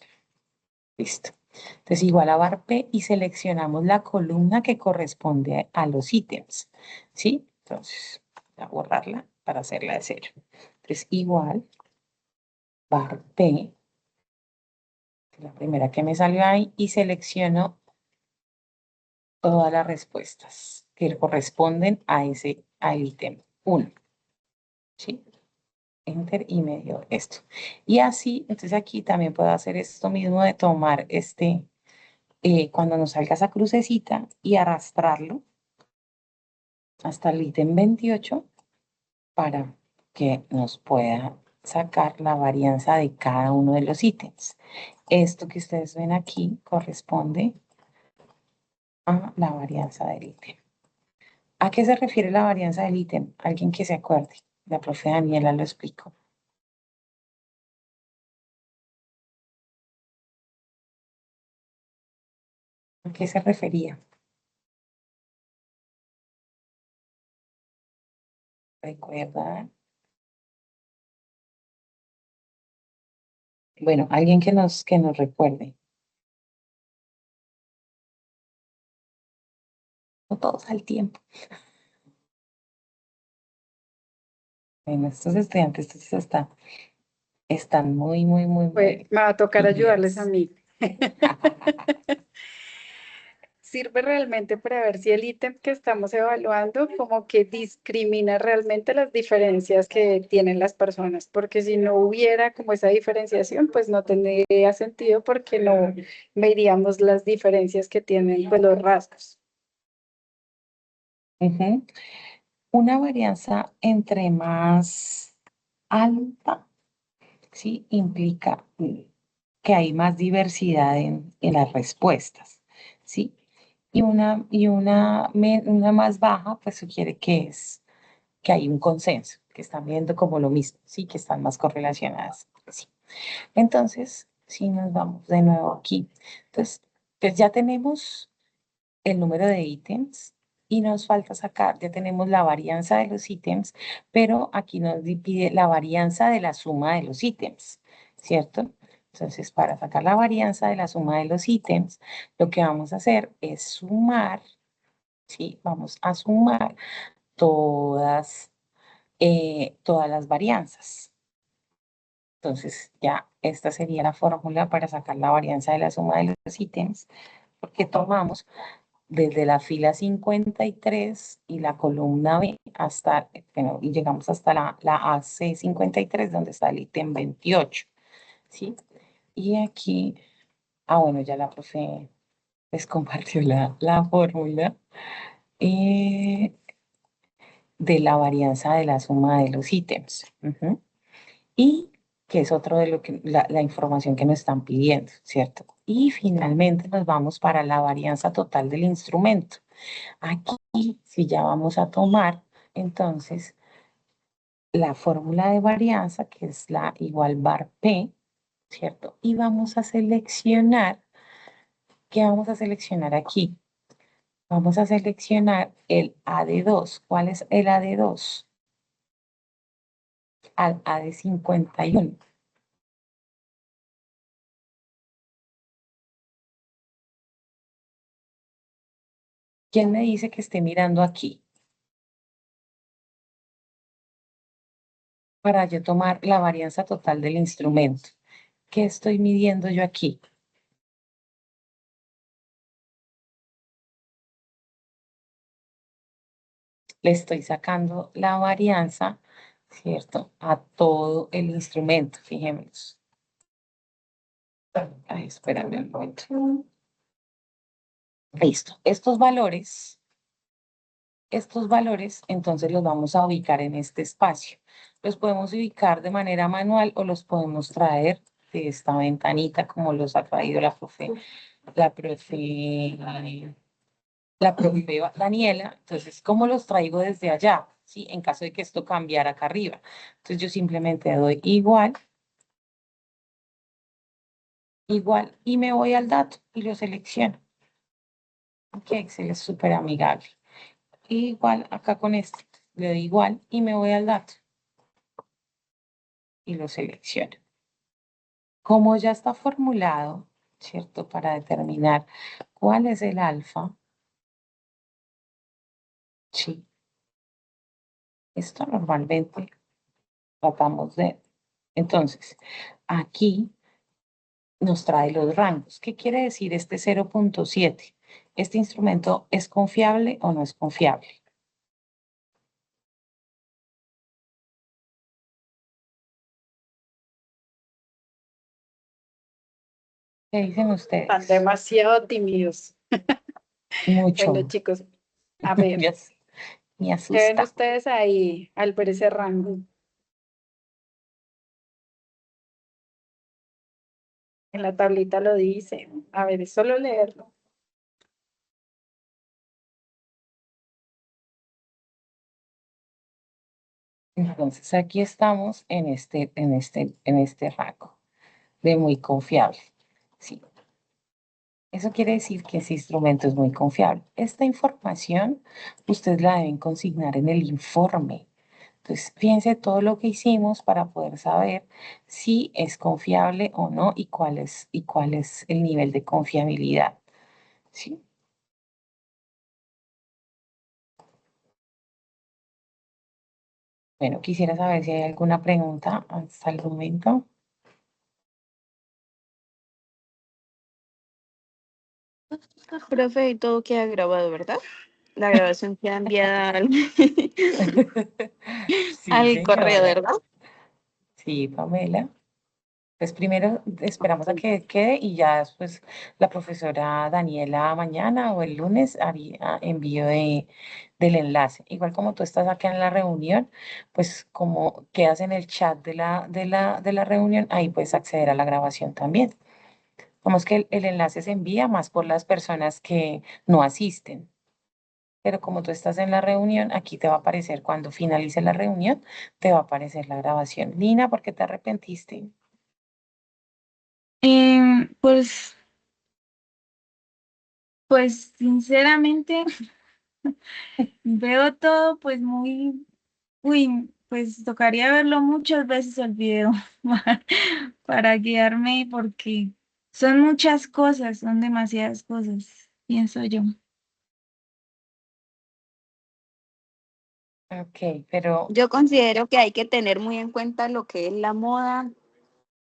Listo. Entonces, igual a bar P y seleccionamos la columna que corresponde a los ítems. ¿Sí? Entonces, voy a borrarla para hacerla de cero. Entonces, igual bar P, la primera que me salió ahí, y selecciono todas las respuestas que corresponden a al ítem 1. ¿Sí? Enter y me dio esto. Y así, entonces aquí también puedo hacer esto mismo de tomar cuando nos salga esa crucecita y arrastrarlo hasta el ítem 28 para que nos pueda sacar la varianza de cada uno de los ítems. Esto que ustedes ven aquí corresponde a la varianza del ítem. ¿A qué se refiere la varianza del ítem? Alguien que se acuerde. La profe Daniela lo explicó. ¿A qué se refería? ¿Recuerda? Bueno, alguien que nos recuerde. No todos al tiempo. Bueno, estos estudiantes están muy, muy, muy, Pues muy me va a tocar ayudarles a pilas. mí. Sirve realmente para ver si el ítem que estamos evaluando como que discrimina realmente las diferencias que tienen las personas, porque si no hubiera como esa diferenciación, pues no tendría sentido porque no veríamos las diferencias que tienen pues los rasgos. Ujú. Una varianza entre más alta, ¿sí? Implica que hay más diversidad en las respuestas, ¿sí? Una más baja, pues sugiere que hay un consenso, que están viendo como lo mismo, ¿sí? Que están más correlacionadas, ¿sí? Entonces, si nos vamos de nuevo aquí, entonces, pues ya tenemos el número de ítems y nos falta sacar, ya tenemos la varianza de los ítems, pero aquí nos pide la varianza de la suma de los ítems, ¿cierto? Entonces, para sacar la varianza de la suma de los ítems, lo que vamos a hacer es sumar, ¿sí? Vamos a sumar todas, todas las varianzas. Entonces, ya esta sería la fórmula para sacar la varianza de la suma de los ítems, porque tomamos desde la fila 53 y la columna B hasta, bueno, y llegamos hasta la AC 53, donde está el ítem 28, ¿sí? Y aquí, bueno, ya la profe les compartió la fórmula de la varianza de la suma de los ítems. Y que es otro de lo que la información que nos están pidiendo, ¿cierto? Y finalmente nos vamos para la varianza total del instrumento. Aquí, si ya vamos a tomar, entonces, la fórmula de varianza, que es la igual bar P, ¿cierto? Y vamos a seleccionar, ¿qué vamos a seleccionar aquí? Vamos a seleccionar el A de 2. ¿Cuál es el A de 2? al A de 51. ¿Quién me dice que esté mirando aquí? Para yo tomar la varianza total del instrumento. ¿Qué estoy midiendo yo aquí? Le estoy sacando la varianza, ¿cierto? A todo el instrumento, fijémonos. Ay, espérame un momento. Listo. Estos valores, entonces los vamos a ubicar en este espacio. Los podemos ubicar de manera manual o los podemos traer de esta ventanita como los ha traído la profe Daniela. Entonces, ¿cómo los traigo desde allá? ¿Sí? En caso de que esto cambiara acá arriba. Entonces, yo simplemente doy igual, y me voy al dato y lo selecciono. Ok, Excel es súper amigable. Igual acá con este, le doy igual y me voy al dato y lo selecciono. Como ya está formulado, ¿cierto? Para determinar cuál es el alfa, sí. Esto normalmente tratamos de... Entonces, aquí nos trae los rangos. ¿Qué quiere decir este 0.7? ¿Este instrumento es confiable o no es confiable? ¿Qué dicen Están ustedes? demasiado tímidos. Mucho. Bueno, chicos, a ver, Me as- me ¿qué ven asusta. ustedes ahí al ver ese rango? En la tablita lo dice. A ver, es solo leerlo. Entonces, aquí estamos en este rango de muy confiable. Sí. Eso quiere decir que ese instrumento es muy confiable. Esta información ustedes la deben consignar en el informe. Entonces, piense todo lo que hicimos para poder saber si es confiable o no y cuál es el nivel de confiabilidad. ¿Sí? Bueno, quisiera saber si hay alguna pregunta hasta el momento. Profe, y todo queda grabado, ¿verdad? La grabación queda enviada al, Sí, al correo, señora. ¿verdad? Sí, Pamela. Pues primero esperamos a que quede y ya después la profesora Daniela mañana o el lunes haría envío del enlace. Igual como tú estás acá en la reunión, pues como quedas en el chat de la reunión, ahí puedes acceder a la grabación también. Vamos que el enlace se envía más por las personas que no asisten. Pero como tú estás en la reunión, aquí te va a aparecer cuando finalice la reunión, te va a aparecer la grabación. Lina, ¿por qué te arrepentiste? Pues, pues sinceramente veo todo pues muy, uy, pues tocaría verlo muchas veces el video para guiarme porque son muchas cosas, son demasiadas cosas, pienso yo. Ok, pero Yo considero que hay que tener muy en cuenta lo que es la moda,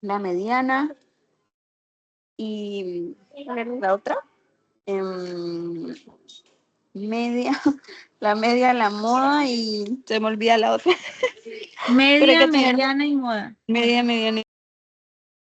la mediana y ¿cuál era la otra? Em, media, la media, la moda y se me olvida la otra. Pero hay Media, que tener mediana y moda. media, mediana.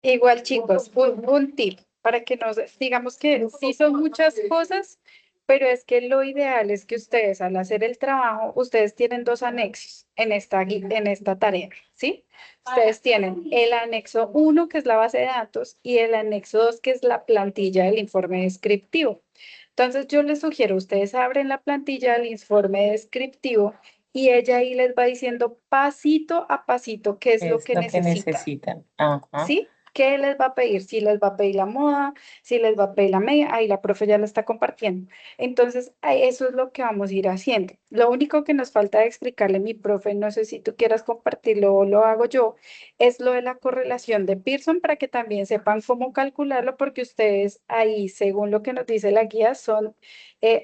Igual, chicos, un tip para que nos digamos que sí son muchas cosas, pero es que lo ideal es que ustedes al hacer el trabajo, ustedes tienen dos anexos en esta tarea, ¿sí? Ustedes tienen el anexo 1, que es la base de datos, y el anexo 2, que es la plantilla del informe descriptivo. Entonces, yo les sugiero, ustedes abren la plantilla del informe descriptivo y ella ahí les va diciendo pasito a pasito qué es lo es que lo que necesita, necesitan. Ajá. ¿sí? ¿Qué les va a pedir? Si les va a pedir la moda, si les va a pedir la media, ahí la profe ya lo está compartiendo. Entonces, eso es lo que vamos a ir haciendo. Lo único que nos falta de explicarle a mi profe, no sé si tú quieras compartirlo o lo hago yo, es lo de la correlación de Pearson para que también sepan cómo calcularlo, porque ustedes ahí, según lo que nos dice la guía, son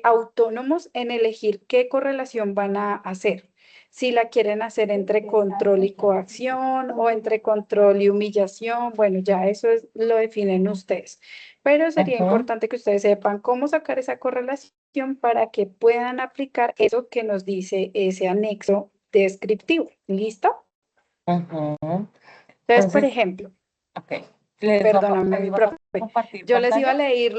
autónomos en elegir qué correlación van a hacer. Si la quieren hacer entre control y coacción o entre control y humillación, bueno, ya eso lo definen ustedes. Pero sería Ajá. importante que ustedes sepan cómo sacar esa correlación para que puedan aplicar eso que nos dice ese anexo descriptivo. ¿Listo? Ujú. Entonces, por Entonces, ejemplo, ok. Les voy a, perdóname, les mi voy a profe, compartir yo les iba a pantalla. leer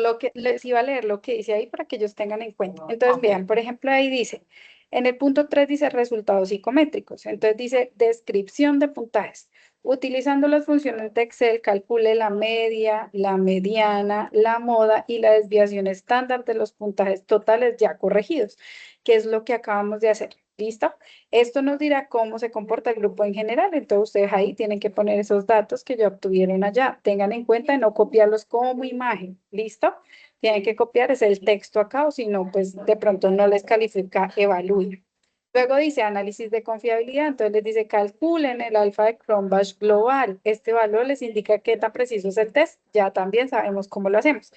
lo que dice ahí para que ellos tengan en cuenta. Entonces, Ok. vean, por ejemplo, ahí dice, en el punto 3 dice resultados psicométricos. Entonces dice descripción de puntajes. Utilizando las funciones de Excel, calcule la media, la mediana, la moda y la desviación estándar de los puntajes totales ya corregidos, que es lo que acabamos de hacer. ¿Listo? Esto nos dirá cómo se comporta el grupo en general. Entonces ustedes ahí tienen que poner esos datos que ya obtuvieron allá. Tengan en cuenta de no copiarlos como imagen. ¿Listo? Tienen que copiar es el texto acá o si no, pues de pronto no les califica evalúe. Luego dice análisis de confiabilidad. Entonces les dice calculen el alfa de Cronbach global. Este valor les indica qué tan preciso es el test. Ya también sabemos cómo lo hacemos.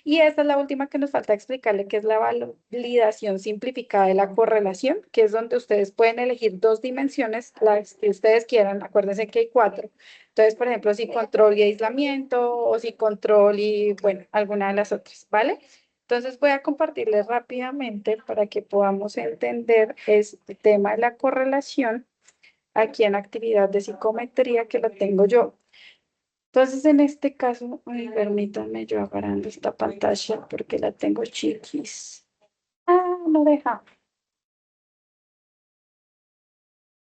Y esta es la última que nos falta explicarle, que es la validación simplificada de la correlación, que es donde ustedes pueden elegir dos dimensiones, las que ustedes quieran. Acuérdense que hay cuatro. Entonces, por ejemplo, si control y aislamiento, o si control y, bueno, alguna de las otras, ¿vale? Entonces voy a compartirles rápidamente para que podamos entender este tema de la correlación aquí en actividad de psicometría que lo tengo yo. Entonces, en este caso, ay, permítanme yo agarrando esta pantalla porque la tengo chiquis. Ah, no deja.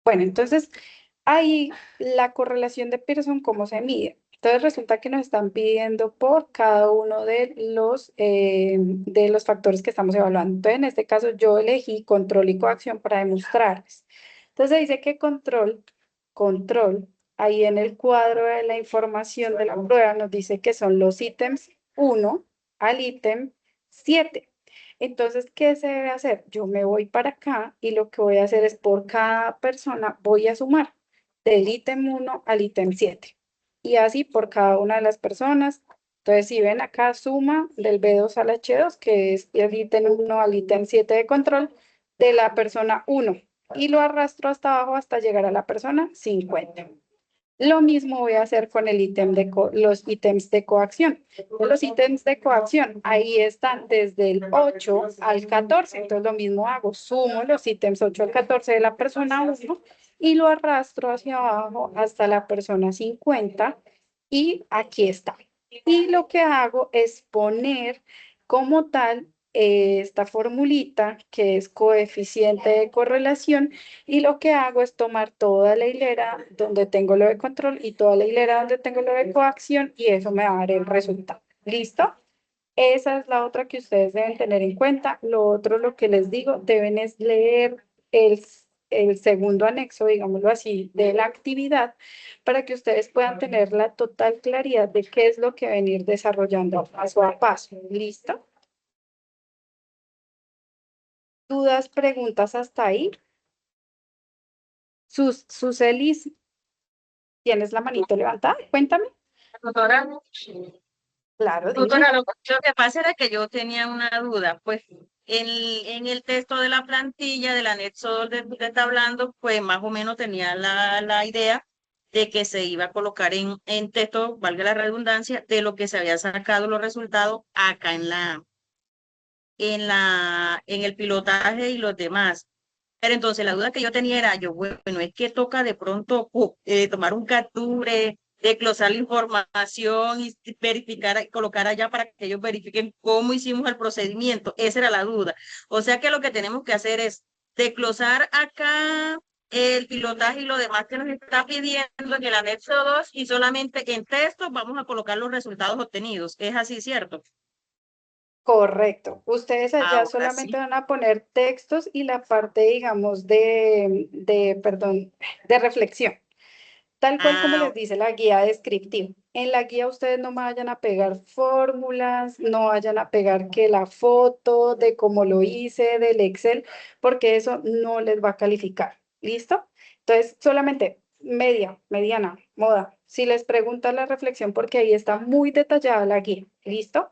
Bueno, entonces, ahí la correlación de Pearson, ¿cómo se mide? Entonces, resulta que nos están pidiendo por cada uno de los factores que estamos evaluando. Entonces, en este caso, yo elegí control y coacción para demostrarles. Entonces, dice que control, ahí en el cuadro de la información de la prueba nos dice que son los ítems 1 al ítem 7. Entonces, ¿qué se debe hacer? Yo me voy para acá y lo que voy a hacer es por cada persona voy a sumar del ítem 1 al ítem 7. Y así por cada una de las personas. Entonces, si ven acá, suma del B2 al H2, que es el ítem 1 al ítem 7 de control, de la persona 1. Y lo arrastro hasta abajo hasta llegar a la persona 50. Lo mismo voy a hacer con el ítem los ítems de coacción. Los ítems de coacción, ahí están desde el 8 al 14. Entonces lo mismo hago, sumo los ítems 8 al 14 de la persona 1 y lo arrastro hacia abajo hasta la persona 50 y aquí está. Y lo que hago es poner como tal esta formulita que es coeficiente de correlación y lo que hago es tomar toda la hilera donde tengo lo de control y toda la hilera donde tengo lo de coacción y eso me va a dar el resultado. ¿Listo? Esa es la otra que ustedes deben tener en cuenta. Lo otro, lo que les digo, deben es leer el segundo anexo, digámoslo así, de la actividad para que ustedes puedan tener la total claridad de qué es lo que venir desarrollando paso a paso. ¿Listo? ¿Dudas, preguntas hasta ahí? Suselis, ¿tienes la manito levantada? Cuéntame. Doctora, Claro, dime. doctora, lo que pasa era que yo tenía una duda, pues en el texto de la plantilla del anexo de que está hablando, pues más o menos tenía la idea de que se iba a colocar en texto, valga la redundancia, de lo que se había sacado los resultados acá en el pilotaje y los demás. Pero entonces la duda que yo tenía era, yo, bueno, es que toca de pronto tomar un capture, desglosar la información y verificar, colocar allá para que ellos verifiquen cómo hicimos el procedimiento. Esa era la duda. O sea que lo que tenemos que hacer es desglosar acá el pilotaje y lo demás que nos está pidiendo en el anexo 2 y solamente en texto vamos a colocar los resultados obtenidos. Es así, ¿cierto? Correcto. Ustedes allá Ahora solamente sí. van a poner textos y la parte, digamos, perdón, de reflexión. tal cual como les dice la guía descriptiva. En la guía ustedes no me vayan a pegar fórmulas, no vayan a pegar que la foto de cómo lo hice, del Excel, porque eso no les va a calificar. ¿Listo? Entonces, solamente media, mediana, moda. Si les preguntan la reflexión, porque ahí está muy detallada la guía. ¿Listo?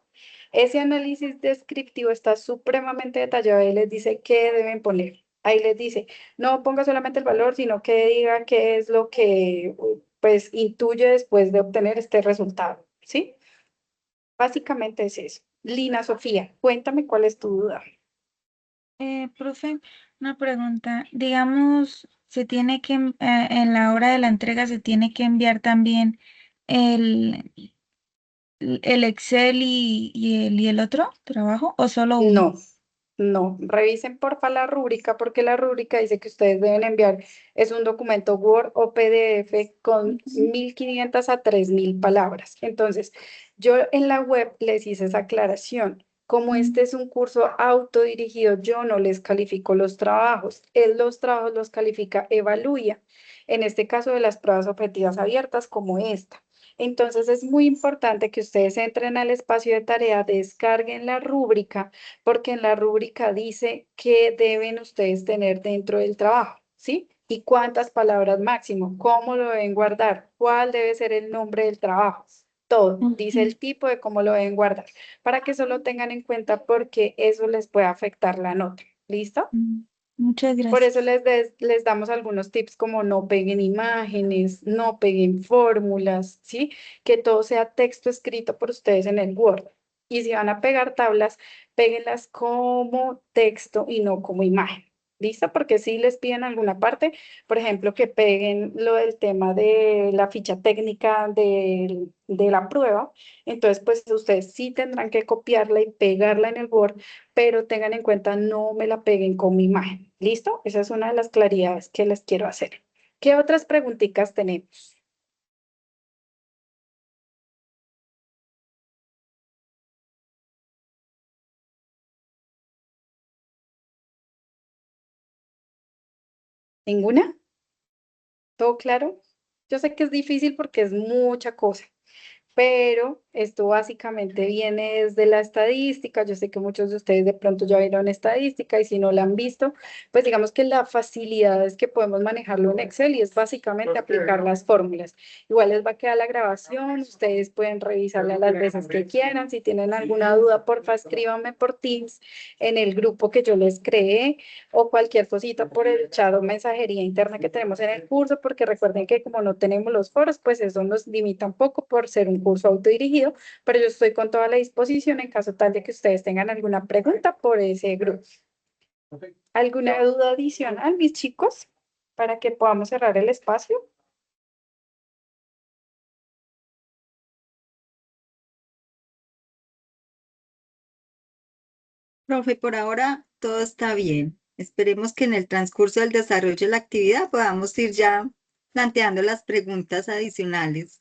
Ese análisis descriptivo está supremamente detallado y les dice qué deben poner. Ahí les dice, no ponga solamente el valor, sino que diga qué es lo que pues intuye después de obtener este resultado, ¿sí? Básicamente es eso. Lina Sofía, cuéntame cuál es tu duda. Profe, una pregunta. Digamos, se tiene que, en la hora de la entrega se tiene que enviar también el, el Excel y el otro trabajo, o solo uno. No, no, revisen porfa la rúbrica porque la rúbrica dice que ustedes deben enviar, es un documento Word o PDF con 1500 a 3000 palabras. Entonces, yo en la web les hice esa aclaración. Como este es un curso autodirigido, yo no les califico los trabajos. Él los trabajos los califica Evalúa. En este caso de las pruebas objetivas abiertas como esta. Entonces es muy importante que ustedes entren al espacio de tarea, descarguen la rúbrica, porque en la rúbrica dice qué deben ustedes tener dentro del trabajo, ¿sí? Y cuántas palabras máximo, cómo lo deben guardar, cuál debe ser el nombre del trabajo. Todo, dice el tipo de cómo lo deben guardar, para que eso lo tengan en cuenta porque eso les puede afectar la nota. ¿Listo? Muchas Por eso gracias. les damos algunos tips como no peguen imágenes, no peguen fórmulas, ¿sí? Que todo sea texto escrito por ustedes en el Word. Y si van a pegar tablas, péguenlas como texto y no como imagen. ¿Listo? Porque si les piden alguna parte, por ejemplo, que peguen lo del tema de la ficha técnica de la prueba, entonces pues ustedes sí tendrán que copiarla y pegarla en el Word, pero tengan en cuenta, no me la peguen como imagen. ¿Listo? Esa es una de las claridades que les quiero hacer. ¿Qué otras preguntitas tenemos? ¿Ninguna? ¿Todo claro? Yo sé que es difícil porque es mucha cosa, pero esto básicamente viene desde la estadística. Yo sé que muchos de ustedes de pronto ya vieron estadística y si no la han visto, pues digamos que la facilidad es que podemos manejarlo en Excel y es básicamente aplicar las fórmulas. Igual les va a quedar la grabación, ustedes pueden revisarla las veces que quieran. Si tienen alguna duda, porfa, escríbanme por Teams en el grupo que yo les creé o cualquier cosita por el chat o mensajería interna que tenemos en el curso, porque recuerden que como no tenemos los foros, pues eso nos limita un poco por ser un curso autodirigido, pero yo estoy con toda la disposición en caso tal de que ustedes tengan alguna pregunta por ese grupo. ¿Alguna duda adicional, mis chicos, para que podamos cerrar el espacio? Profe, por ahora todo está bien. Esperemos que en el transcurso del desarrollo de la actividad podamos ir ya planteando las preguntas adicionales.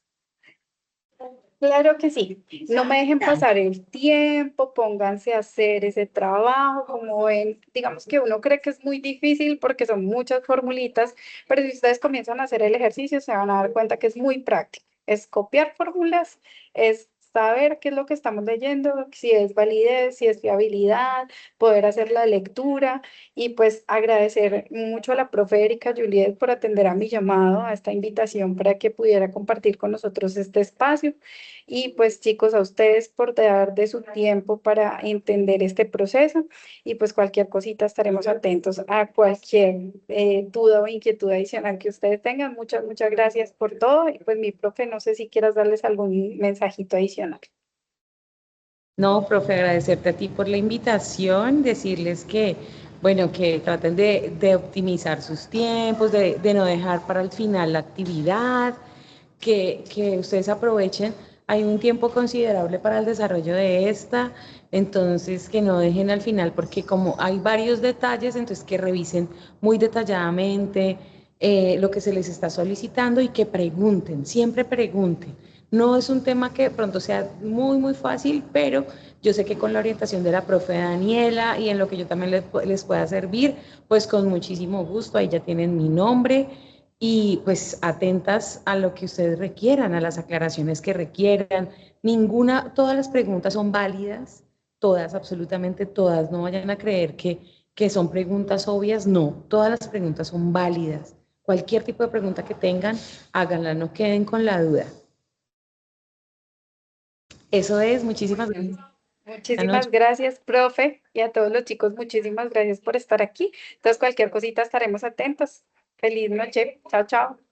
Claro que sí. No me dejen pasar el tiempo, pónganse a hacer ese trabajo. Como ven, digamos que uno cree que es muy difícil porque son muchas formulitas, pero si ustedes comienzan a hacer el ejercicio, se van a dar cuenta que es muy práctico. Es copiar fórmulas, es saber qué es lo que estamos leyendo, si es validez, si es fiabilidad, poder hacer la lectura y pues agradecer mucho a la profe Erika Juliet por atender a mi llamado, a esta invitación para que pudiera compartir con nosotros este espacio. Y pues chicos, a ustedes por dar de su tiempo para entender este proceso y pues cualquier cosita estaremos atentos a cualquier duda o inquietud adicional que ustedes tengan. Muchas, muchas gracias por todo y pues mi profe, no sé si quieras darles algún mensajito adicional. No, profe, agradecerte a ti por la invitación, decirles que, bueno, que traten de optimizar sus tiempos, de no dejar para el final la actividad, que ustedes aprovechen. Hay un tiempo considerable para el desarrollo de esta, entonces que no dejen al final, porque como hay varios detalles, entonces que revisen muy detalladamente lo que se les está solicitando y que pregunten, siempre pregunten. No es un tema que de pronto sea muy fácil, pero yo sé que con la orientación de la profe Daniela y en lo que yo también les pueda servir, pues con muchísimo gusto, ahí ya tienen mi nombre y pues atentas a lo que ustedes requieran, a las aclaraciones que requieran. Todas las preguntas son válidas, todas, absolutamente todas. No vayan a creer que son preguntas obvias, no, todas las preguntas son válidas. Cualquier tipo de pregunta que tengan, háganla, no queden con la duda. Eso es, muchísimas gracias. Muchísimas gracias, profe, y a todos los chicos, muchísimas gracias por estar aquí. Entonces, cualquier cosita estaremos atentos. Feliz noche. Chao, chao.